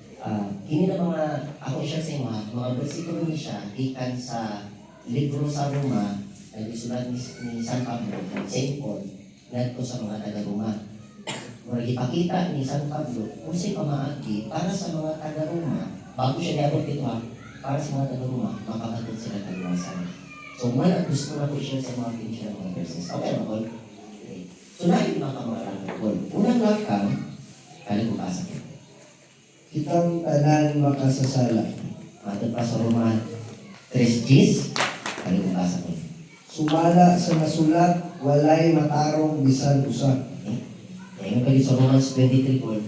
kini na mga, ako share sa iyo mga bersikulo ni siya ikan sa libro sa Roma na isulat ni San Pablo, St. Paul, ngadto sa mga taga-Roma. Murag ipakita ni San Pablo kung sa'y pamaagi para sa mga taga-Roma, bago siya niabot ito para sa mga taga-Roma, makamatod sila kaluwasan. So, man, gusto na po i-share sa mga pinsiya ng mga verses. Okay, mga Paul? Okay. So, nahin mga kamarang Paul. Unang lakang, kali ko basa ko. kitang tanan makasasala. Matod pa sa Roma 3:10, kalibasa ko. Sumala sa nasulat, walay matarong bisan usa. Kaya nga kayo sa Romans 23:4,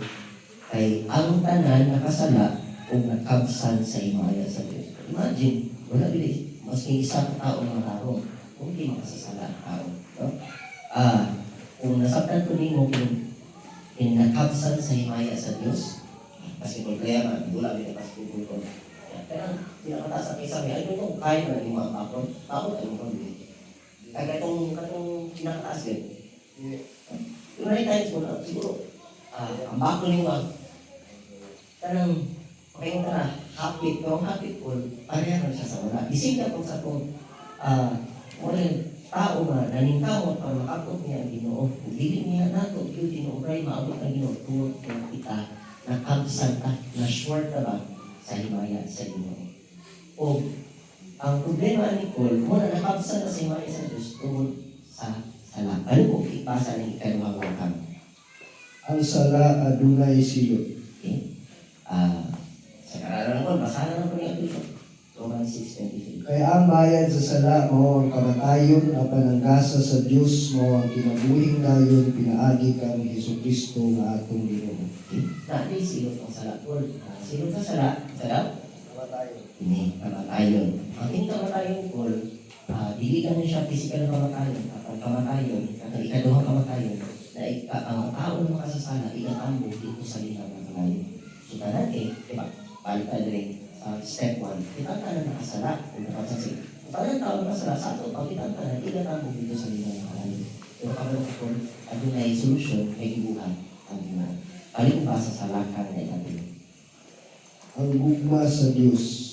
kay ang tanan nakasala o nakabsan sa himaya sa Diyos. Imagine, wala bili, mas may isang tao mga tao, kung di makasasala ang tao. No? Kung nasabtan ko nimo kung nakabsan sa himaya sa Diyos, kasi kung kaya nga, wala bili pas pupul ko. Pero pinakataas ang isang ay kung kaya na yung mga kapon, tao ay mo bili. Kaya katong pinakataas din. Many times mo na, siguro, ang bako ni Wag, kanang, kayong tara, hapit, kung hapit po, pareha na siya sa wala. Ising ka kung sa kung, walang tao nga, naningkamot para makapot niya ang Ginoo. Dili niya nato, yung Ginoo, kaya maabot ang Ginoo, tuwag kung kita, nakabsan ka, na-short ka ba sa himaya sa Ginoo. O, ang problema ni Paul, muna nakabsan na sa himaya sa Diyos, tungkol sa sala. Ano po ipasa ng ikalawang wakang? Ang sala adunay silot. Okay? Sa kararalan ko, basahan na po niya ito. Romans 6:23. Kaya ang bayad sa sala mao ang kamatayon, apan ang gasa sa Dios mao ang kinabuhing dayon pinaagi kang Hesukristo nga atong Ginoo. Okay? Dati silot ang sala. Paul, silot sa sala. Sala? Ini, kamatayon. Ang ating kamatayon, Paul, dili lang siya physical na kamatayon. Ang kamatayon, ang ikaduhang kamatayon, na ang tao na makasasala, itatambog dito sa linaw ng kamatayon. So, tanan diba? Balik tayo rin step 1. Kita ka na nakasala, kung nakasasig. Kung tanan tao nakasala, sa ato, pag kita ka na, itatambog dito sa linaw ng kamatayon. Pero kapag ako, ano na yung solusyon, may ibuhan ang Ginoo. Balik ba sa salakan na natin? Ang gugma sa Dios.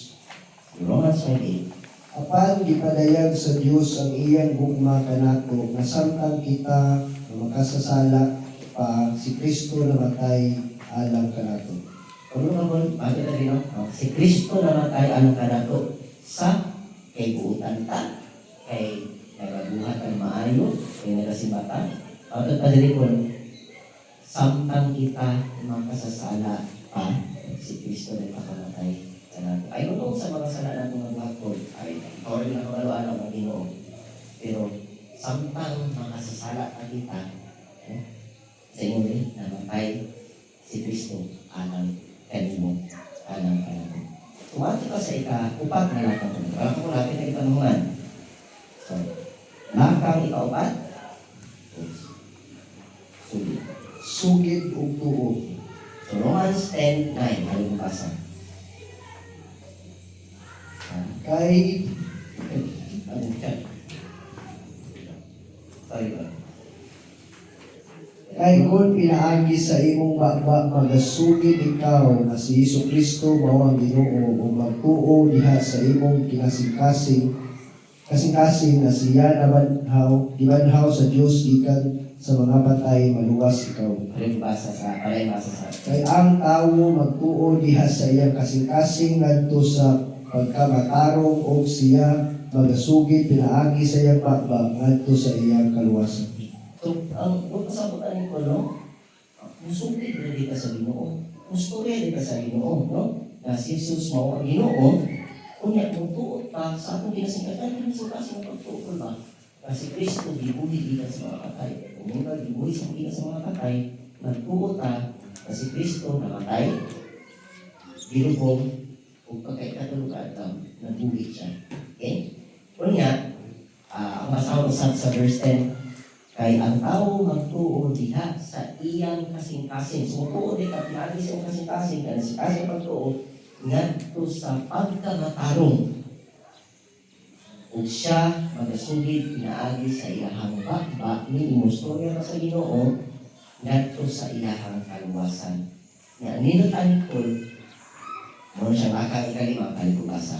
Romans 5:8. Apan gipadayag sa Dios ang iyang gugma kanato nga samtang kita nga makasasala pa si Kristo namatay alang kanato. Kung naman, bakit na rin, si Kristo namatay alang kanato sa kay buutan ta, kay nagabuhat ang maayo, kay nagasimbatan. Bakit pa rin kung samtang kita makasasala pa si Kristo na pakamatay kanato. Ay, kung sa mga sala natin ng buhat ko, ay ikaw rin nakakaluan ang mga Ginoo. Pero samtang makasasala pa kita, sa inyo rin, namatay si Kristo alang kanimo, alang kanato. Tumati ka sa ika-upat na lakang ito. Alam ko natin na itanungan. So, lakang ika-upat, sulit. Sugid ug tuo. So, Romans 10:9, halimong basa. Kay Ano siya? Sorry ba? kung pinaagi sa imong baba magasugid ikaw nga si Hesukristo mao ang Ginoo ug magtuo diha sa imong kasing-kasing nga siya gibanhaw sa Dios gikan sa mga patay maluwas ikaw. Halimong basa sa. Kay ang tawo magtuo diha sa iyang kasing-kasing ngadto sa pagkamatarong og siya magasugid pinaagi sa iyang baba ngadto sa iyang kaluwasan. So, ang pagkasabutan ko, no? Musugid na di ka sa Ginoo. Musturya di ka sa Ginoo, no? Na si Jesus mo ang Ginoo, kunya mong tuot pa sa atong ginasingkatan, ginasingkasing ang pagtuot ba? Kasi Kristo, gibuhi di ka sa mga patay. Kung mga gibuhi sa mga patay, nagtuot ka, kasi Kristo namatay, ginugong, kung pagkakatulugan ka, nagbuhi siya. Okay? Kunya, ang masawa sa verse 10, kay ang tao magtuo diha sa iyang kasing-kasing. So, magtuo di ka, pinagi sa iyang kasing-kasing, kaya si kasing pagtuo, ngadto sa pagkamatarong. Ug siya, magasugid, pinaagi sa iyahang bakba, ni imustorya ka sa Ginoo, ngadto sa iyahang kaluwasan. Nga, ninutan ko, mo siya makang ikalima, kalibubasa.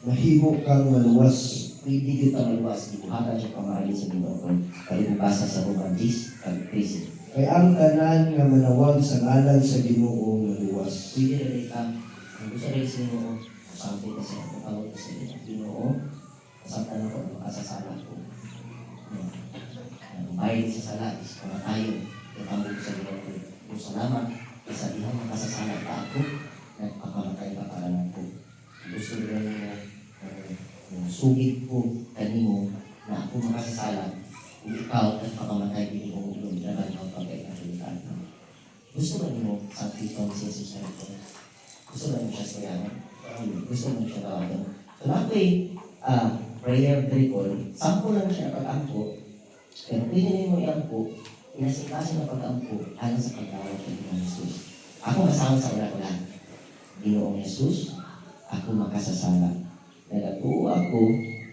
Mahimo kang maluwas. Hindi kita maluwas, ibuhatan siya pamahali sa Ginoo. Kalibubasa sa Romans 10:13. Kay ang tanan nga manawag sa ngalan sa Ginoo maluwas. Pwede rin ka, kung gusto rin sa Ginoo, sabi kasi ako tawag ko sa Ginoo, kasabtan ako, makasasala ko. Ang bayad sa sala is kamatayon, katambog sa Ginoo. Kung salamat, isa dihan makasasala pa ako, nagpakamatay pa para lang po. Gusto rin sugit ko kanimo na ako makasasala, kung ikaw nagpakamatay, hindi mo ulong laban ang pagkakalitan. Gusto ba mo sakripan si Jesus na ito? Gusto ba mo siya sayaman? Gusto mo siya gawain? So nako'y prayer recall, sampo lang siya na pag-ampo, pero pwede mo i-ampo, inasikasin na pag-ampo, alang sa pagkawag ng Panginoong Jesus. Ako masama sa una ko lang. Ginoong Jesus, ako makasasala. Nagatuo ako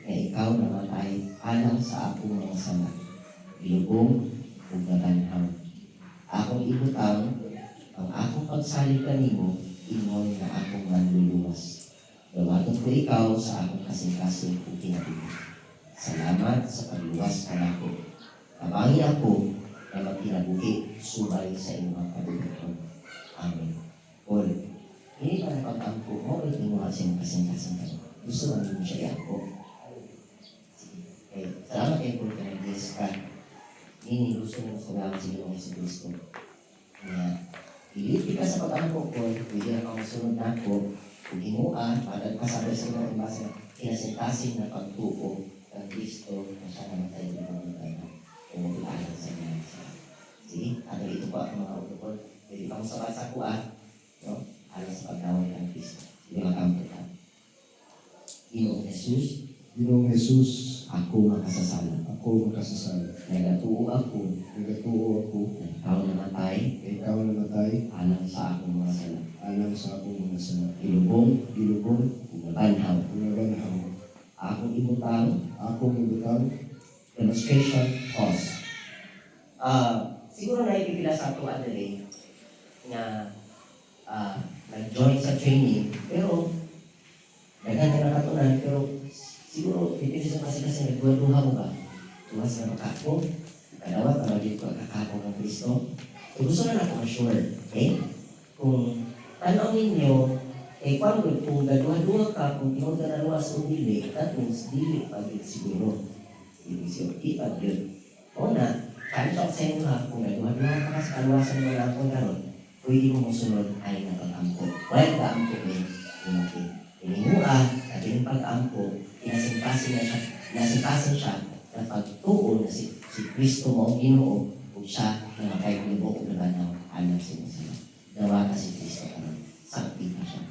na ikaw namatay alang sa akong mga sala. Ilubong o nabanhaw. Akong ibutang ang akong pagsalig kanimo, ingon na akong manluluwas. Gawaton ko ikaw sa akong kasing-kasing kung pinabili. Salamat sa pagluwas ka nako. Tabangi ako na magkinabuhi subay sa inyong kabubuton. Amen. Paul, hindi pa na pag-ampo mo, ay inuha siyang kasing-kasing ka. Gusto ba mo siya ako? Okay. Salamat kayo po ka nag-bless ka. Hindi gusto mo sa salamat sa Ginoong Jesucristo. Kaya, ilipit ka sa pag-ampo ko, pwede na kang masunod na ako, kung hinuan, pagkasabay sa mga imbasa, kinasintasin na pagtuo ng Kristo na siya namatay din ng mga umulaan sa mga sige, ano ito po ang mga utupon. Pwede pang sabat sa kuha, no? Alam sa pagkawal ng Kristo. Sige, makampo ka. Ginoong Jesus, Ginoong Jesus, ako makasasala. ako makasasala. Nagatuo ako, Nagatuo ako, na ikaw namatay, na ikaw namatay, alang sa akong mga sala. alang sa akong mga sala. Ilubong, Ilubong, nabanhaw. unabanhaw. Akong ibutang, Akong ibutang, demonstration, pause. Siguro na ipipila sa ato adere na nag-join sa training, pero naganda na katunan, pero siguro ipipila sa kasi nagduha mo ba? Tuwas na makako, kadawat na magiging pagkakako ng Kristo. So gusto na ako ma-sure, okay? Kung tanaw ninyo, kung gaduha-duha ka, kung tinod ka na luwas o dili, that means dili pag-ibig siguro. Ibig siguro, ipag-ibig. O na, kahit ako sa inyo ha, kung gaduha-duha ka sa kaluwasan mo na akong karon, pwede mo musunod ay napag-ampo. Wala ka ampo eh, lumaki. Inimua, at yung pag-ampo, inasingkasin siya na pagtuon na si Kristo mo ang Ginoo kung siya na makailubo o nabanaw alam sa inyo sila. Nawa ka si Kristo ka rin. Sakti ka siya.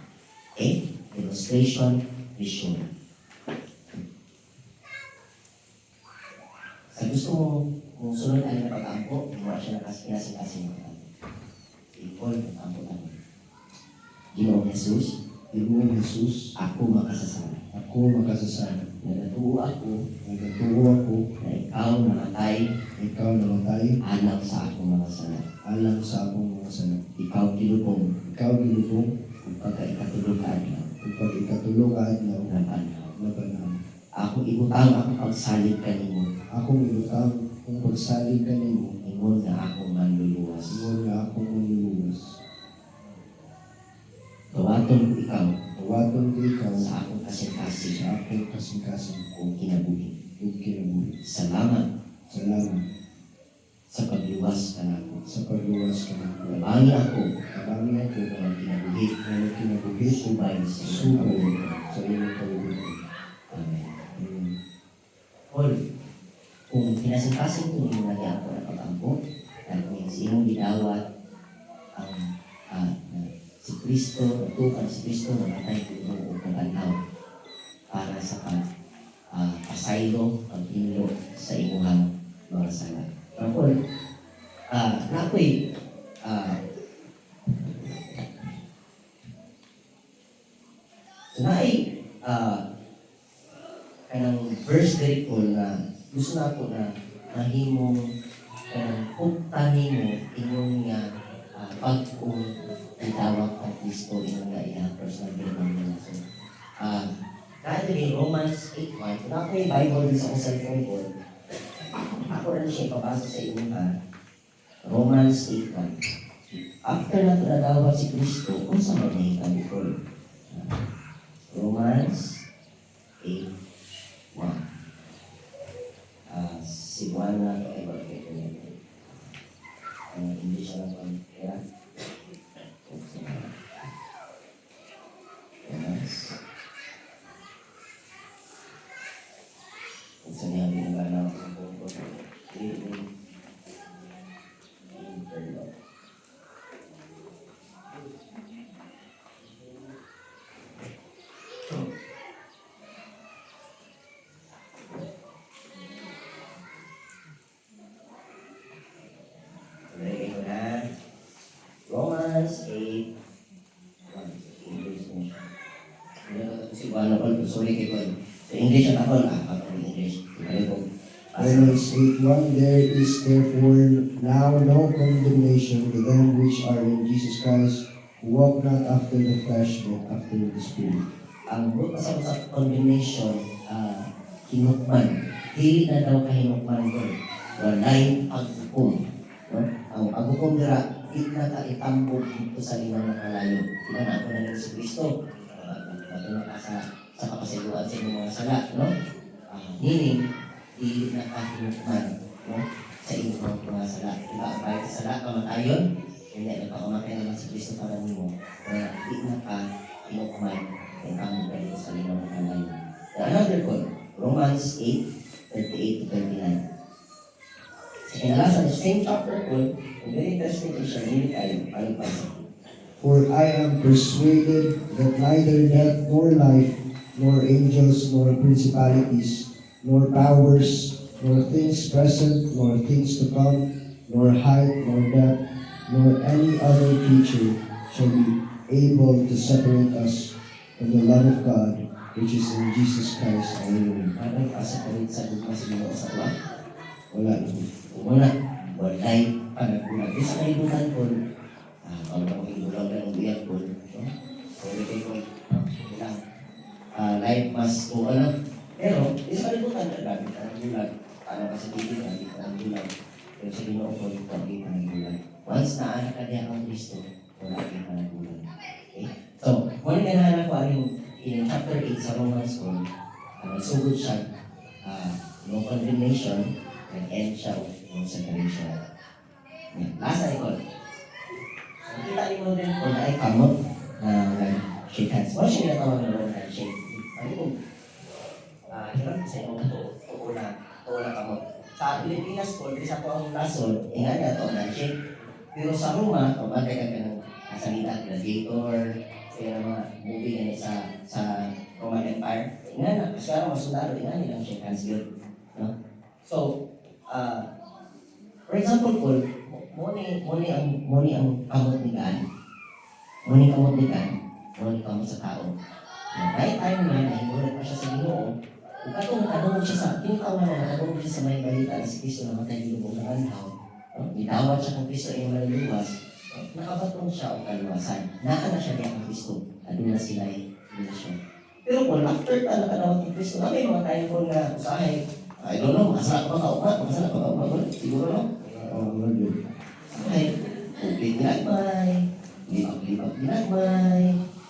Okay? Demonstration, vision. Sa gusto mo sunod ay na pag-ampo, gumawa siya na inasingkasin mo. Ipol, pag-ampo namin. Ginoong Jesus, Ginoong Jesus, ako makasasala. ako makasasala. Nagatuo ako Nagatuo ako, na ikaw namatay ikaw namatay, alam sa akong mga sala. alang sa akong mga sala. Ikaw kilubong Ikaw gilubong, kung pagka-ikatulog ka adlaw upag ikatulog adlaw, ng panahon. nabanhaw. Ako ibutang akong pagsalig kanimo, Akong ibutang kung pagsalig kanimo, ingon na akong manluluwas. ingon nga akong manluluwas. Gawaton ko ikaw Tawaton ko ikaw sa akong kasing-kasing sa akong kasing-kasing kung kinabuhi. ug kinabuhi. Salamat Salamat sa pagluwas ka nako. sa pagluwas ka nako. Nabangi ako Marami ako na magkinabuhi na kinabuhi subay sa iyong subay kabubuhan. sa iyong kabubuhan. Amen. Amen. Paul, kung pinasingkasin ko yung lagi ako na pag-ampo, at kung sa imong gidawat ang si Kristo, natukan si Kristo na matay ko o pag-anhaw para sa pasaylo, pag-inlo sa imuhang mga sala. Pero Paul, nakoy, kanang verse very cool na gusto na ako na mahimong kanang pugtahin mo ingon nga pag-kung itawag ng Kristo ingon nga iyang personal denomination. Kahit din Romans 8:1, kung ako yung Bible din sa akong cellphone ko, ako rin siya ipabasa sa inyo ha. Romans 8:1. After na tinadawag si Kristo, kung saan mo nahitan before? Romans 8:1. Si Juana ay bakit English na pang kaya. Romans 8. Si Juan ako, sorry kay Juan. Sa English at ako, ako English. Romans 8:1, there is therefore now no condemnation to them which are in Jesus Christ, who walk not after the flesh, but after the Spirit. Ang bukas ako sa condemnation, hinukman. Dili na daw kahinukman ko. Walay paghukom. No? Ang paghukom dira, di na ka itambog dito sa limang nakalayo. Di na ako na si Kristo. Bato na ka sa kapasayuan sa inyong mga sala. No? Meaning, di na ka hinukman. No? Sa inyong mga sala. Diba ang bayad sa sala, kamatayon? Hindi, nagpakamatay naman si Kristo para mo. Kaya di na ka hinukman. Ang tambog ka dito sa limang nakalayo. Another one, Romans 8:38-39. Sa kinalasan, the same chapter po, ang very interesting issue, hindi tayo palagpasan. For I am persuaded that neither death nor life, nor angels, nor principalities, nor powers, nor things present, nor things to come, nor height, nor depth, nor any other creature shall be able to separate us from the love of God, which is in Jesus Christ our Lord. Parang kasapalit sa gugma sa mga sa tuwa. Wala naman. Una, walay panagbulag. Di sa kaibutan po, ang mga kaibulang ng uyan po, sorry kayo po, bilang life mas kung ano. Pero, di sa kaibutan, nagagit ka ng bulag. Para ka sa tibig, nagagit ka ng bulag. Pero sa ginoo po, nagagit ka ng bulag. Once na anak ka diya ang Kristo, nagagit ka ng bulag. Okay? So, kung ano nahanap ko in chapter 8 sa Romans 4, sugod siya, no condemnation, nag-end siya ng separation. Yan. Last na record. Nakita niyo mo din kung ay kamot na nag-shake hands. Wala siya ginatawag na long handshake. Ano kung hirap sa inyong tuo na kamot. Sa Pilipinas po, isa po ang lasol, nga niya ito, handshake. Pero sa Roma, pabagay ka ng salita, gladiator, kaya mga movie yan sa Roman Empire. Nga na, kasi karang mga sundalo, nga nilang shake hands yun. No? So, for example, Paul, muni ang kamot ni God. Muni kamot ni God, muni kamot sa tao. Right time na, nahimulat pa siya sa Ginoo. Kung katong nakadungog siya sa, tinitawag na nakadungog siya sa may balita na si Kristo na matay nilubog ng anhaw. Nitawad siya kung Kristo ay maluluwas. Nakabatong siya o kaluwasan. Naana siya niya kang Kristo. Doon na sila ay relasyon. Pero kung after ka nakanawag ng Kristo, may mga tayo po na usahay, I don't know, masarap pa kaupat, masarap pa kaupat, siguro no? Wala yun. Usahay, upit ginagmay, lipat ginagmay,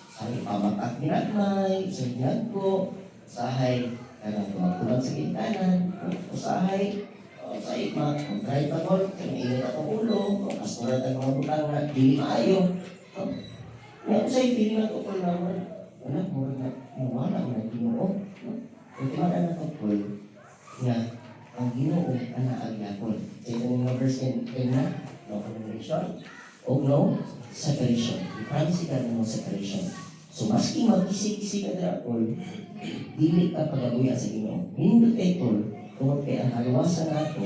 usahay pamatak ginagmay, usahay ginagpo, usahay karang kumagkulang sa gintanan, usahay mag-drive ka tol, kinainit ako ulo, kasunod ang mga butang na dili maayo. Nga ko sa'yo, feeling na ito po naman, wala, mawala mo ng Ginoo. Kung timagan na ito po, nga, ang Ginoo, anaag-yapon. Sa ito ng verse 10 na, no condemnation, o no separation. I-promise ka na no separation. So, maski mag-isig-isig ka na po, dili ka pagabuya sa Ginoo. Hindi kayo po, tungkol kay ang kaluwasan nato,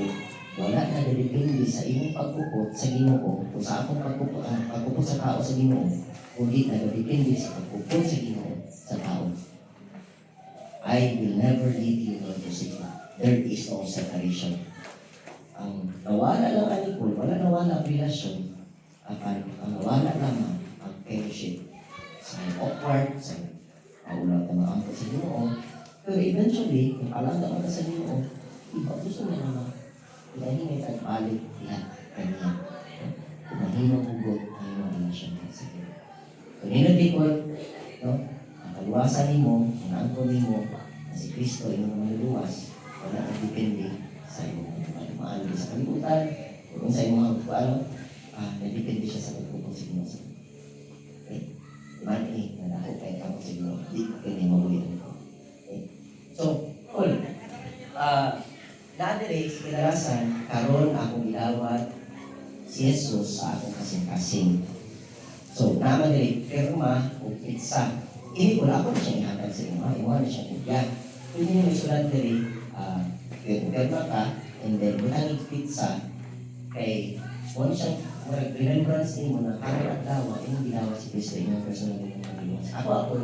wala na depende sa imong pagkupot sa Ginoo o sa akong pagkupot sa tao sa Ginoo, kundi na depende sa pagkupot sa Ginoo sa tao. I will never leave you nor forsake you. There is no separation. Ang nawala lang ani Paul, wala nawala ang relasyon, ang nawala lamang ang fellowship. Sa awkward, sa ulat na maangkot sa Ginoo, pero eventually, kung alaga ka sa Ginoo, iba gusto niya naman. Pinahingay at balik lahat kanya. Pinahingay hugot ang iyong relasyon sa Ginoo. So, yun ang people, no? Ang kaluwasan mo, ang angkon mo, na si Kristo ay maluluwas, wala ang depende sa iyo. Maano sa kalibutan, kung sa iyo mga paano, nadepende siya sa pagpupong sa Ginoo. Okay? Imani, nadako kayo kamo sa Ginoo. Di ko kayo maulit. So, cool. Dati rin, sa kadalasan, karon akong gilawat si Jesus sa akong kasing-kasing. So, naman rin, pirma o pizza. Ini ko na ako na siyang ihatag sa inyo. Iwan na siyang ibigyan. Pwede nyo may sulat rin, pirma ka, and then butangin pizza, kay, wala siyang remembrance mo na karang adlaw yung ginawa si Kristo inyong personal yung Panginoon. Ako,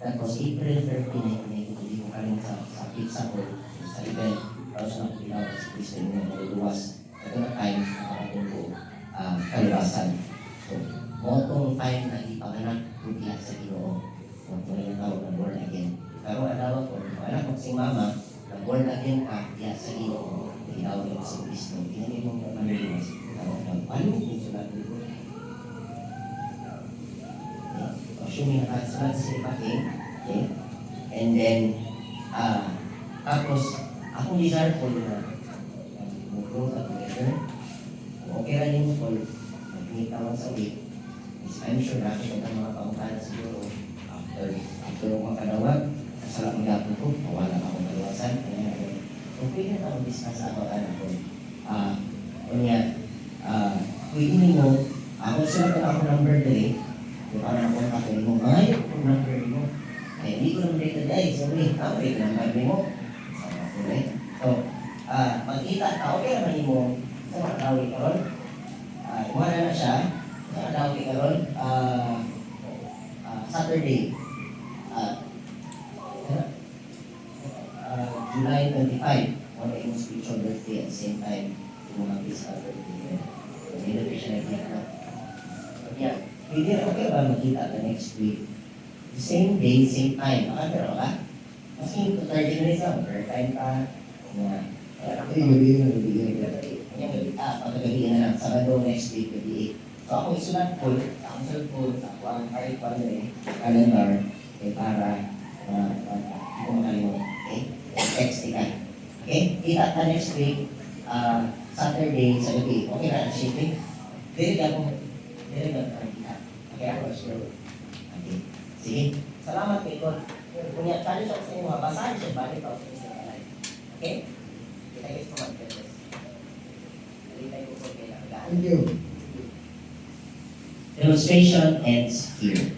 that was April 30, 1992, yung kaling sa pizza ko, sa event, tapos na ginawa si Kristo inyong maluluwas. Ito na time, nakakatong ko, kalibasan. So, motong time na ipanganak kung diha sa Ginoo. Motong na yung tawag na born again. Pero adawa ko, anak mo si mama, na born again ka, diha sa Ginoo. Tinawag ako si Kristo. Ginamit mo ang maluluwas. Paano kung sulat dito? Assuming nakasulat sa ipaking, okay? And then, tapos, akong desire ko na mag-growth at together. Kung okay rin yung call, magpinita lang sa week, is I'm sure natin ang mga pangkala siguro after mga kadawag, kasalat ng gapon ko, mawala akong kalawasan, kaya okay na akong discuss ako anak ko. Kanya, pwede mo, ako sulat na ako number 3, kung parang ako nakakali mo, ayaw kung number mo. Ay, hindi ko naman dito dahil, sorry, ako rin number mo. So, magkita ka, okay naman mo, sa mga tawag ka ron, umana na siya, sa mga tawag ka ron, Saturday, July 25, wala yung spiritual birthday at the same time, yung mga physical birthday. Hindi na siya nakita. Yeah, pwede na okay ba makita the next week? The same day, same time. Makagaro ka? Kasi 30 minutes lang, third time ka. Ay, gabi na, gabi na. Pagkagabi na lang, Sabado next week, gabi 8. So ako isulat po, ang cellphone, ako ang kahit paano calendar, para hindi ko makalimot. Okay? Text ka. Okay? Kita ka next week, Saturday sa gabi. Okay na, shipping? Dili ka kita. Okay, ako sure. Okay. Sige. Salamat kay God. Kunya, challenge ako sa inyo, basahin siya, balik ako sa isang alay. Okay? Kita guys po mag-test. Balitay ko po kayo na Thank you. Demonstration ends here.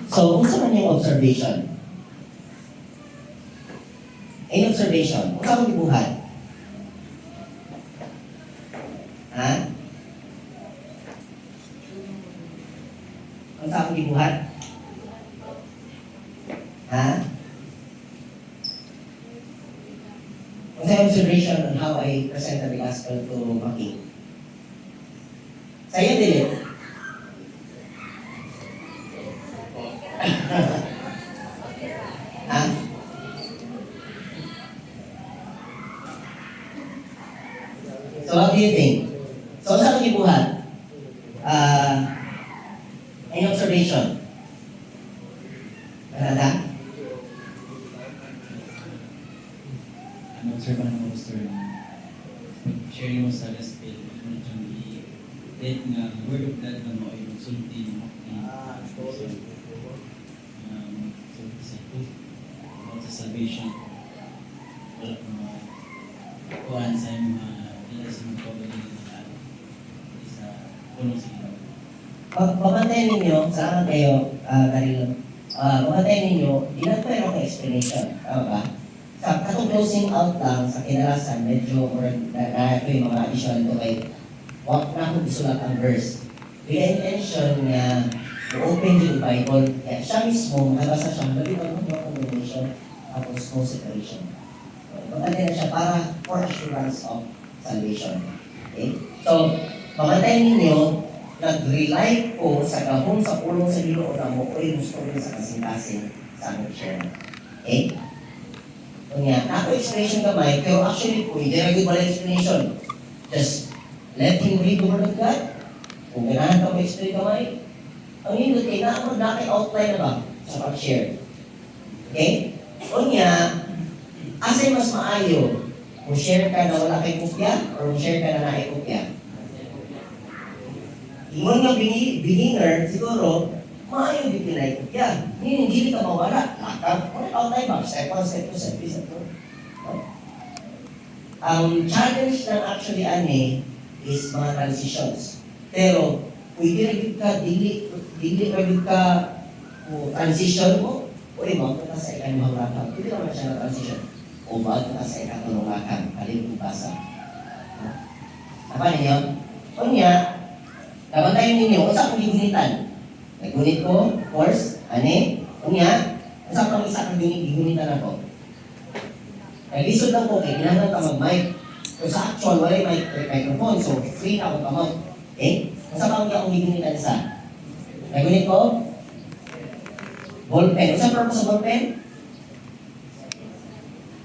So, kung saan yung observation? In observation, kung saan mong ibuhat? Ha? Kung saan mong ibuhat? Ha? Kung saan observation on how I present the gospel to Maki? Saya dili. Ha? So what do you think? So sa akong ibuhat, any observation? Kanada? Ang obserbahan mo gusto rin, share mo sa gospel, ano dyan i-date nga word of God na mo ay magsulti mo. Magsulti sa truth, about sa salvation. Wala ko mga kuhaan sa mga ilan sa mga pagaling na sa punong sa Pamantayin ninyo, salamat kayo, Karilo. Pamantayin ninyo, ginagpero ng explanation. Tama ba? Sa katong closing out lang sa kinalasan, medyo or na ito yung mga additional ito kay wag na akong isulat ang verse. With the intention na open yung Bible, kaya siya mismo, makabasa siya, nabibag mo yung condemnation, tapos no separation. Pamantayin na siya para for assurance of salvation. Okay? So, pamantayin ninyo, nag-rely ko sa gahong sa pulong sa Ginoo na mo ko yung gusto rin sa kasing-kasing sa among share. Okay? Kanya, ako explanation gamay, pero actually po, hindi rin wala explanation. Just let him read the word of God. Kung ganahan ka ma-explain gamay, ang hindot kay naamod na kay outline na ba sa pag-share. Okay? Kanya, asay mas maayo, kung share ka na wala kay kopya, or kung share ka na na kopya. Ingon nga beginner, siguro, maayo di pinay kopya. Hindi ka mawala. Lakab, kung outline ba? Step 1, step 2, step 3, step 4. Ang challenge ng actually is mga transitions. Pero, pwede rin ka, dili rin ka transition mo, pwede mo ka sa ikan mga lakab. Pwede naman siya na transition. O ba ka sa ikan mga lakab, alin kong basa. Apa ninyo? Unya, kabantayan ninyo, unsa akong gigunitan? Nagunit ko, of course, ani? Unya, unsa akong isa kang gigunitan ako? Naglisod lang ko, kaya kailangan ka mag-mic. So sa actual, wala yung microphone, so free na akong kamot. Okay? Unsa pa akong gigunitan isa? Nagunit ko? Ballpen. Unsa purpose sa ballpen?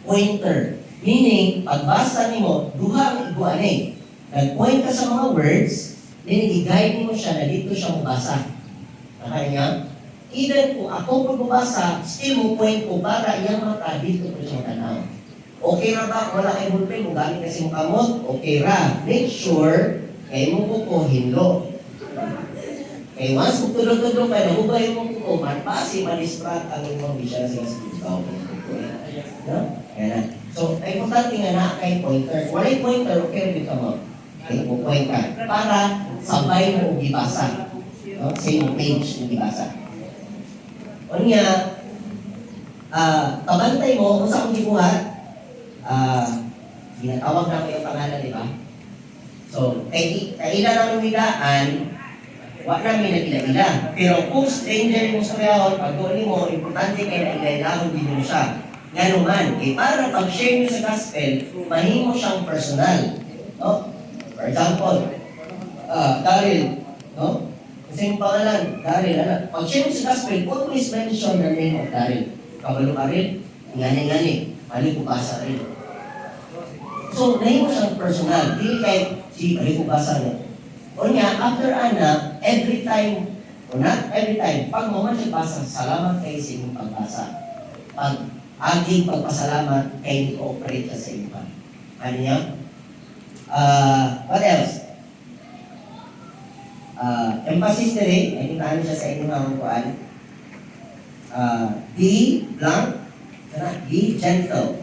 Pointer. Meaning, pagbasa nimo, duha ang iguan eh. Nag-point ka sa mga words, then i-guide mo siya na dito siya mabasa. Nakaya nga? Even kung ako magbabasa, still mo point ko para iyang mata dito ko siya tanaw. Okay ra ba? Wala kay ballpen, kung gamit kasi mo kamot, okay ra. Make sure, kay mo ko hinlo. Kaya once kung tulog-tulog kayo, nahubay mo ko, marpasi, malisprat ang imong bisya sa ikaw. No? Kaya na. So, ay importante nga na kay pointer. Wala yung pointer, okay rin ka mo. Okay, point ka. Para sabay mo gibasa. No? Same page yung gibasa. O niya, kabantay mo, kung saan kong gibuhat, ginatawag na ko yung pangalan, di ba? So, kay ila ng umidaan, wala namin nagila-ila. Pero kung stranger mo sa kayahon, pag doon mo, importante kayo na ila-ilahon din mo siya. Nga naman, para pag-share nyo sa gospel, mahimo siyang personal. No? For example, Daryl, no? Kasi yung pangalan, Daryl, pag-share mo sa gospel, always mention the name of Daryl. Kabalo ka rin, ngani-ngani, mali ko basa rin. So, nahimo siyang personal. Hindi kahit si mali ko basa rin. O niya, after ana, every time, o not every time, pag mo man siya basa, salamat kayo sa inyong pagbasa. Pag aking pagpasalamat kayo i-operate ka sa iba. Ano niya? What else? Emphasis na rin, ay kinahan siya sa inyong hangkuan. Be blank, be gentle.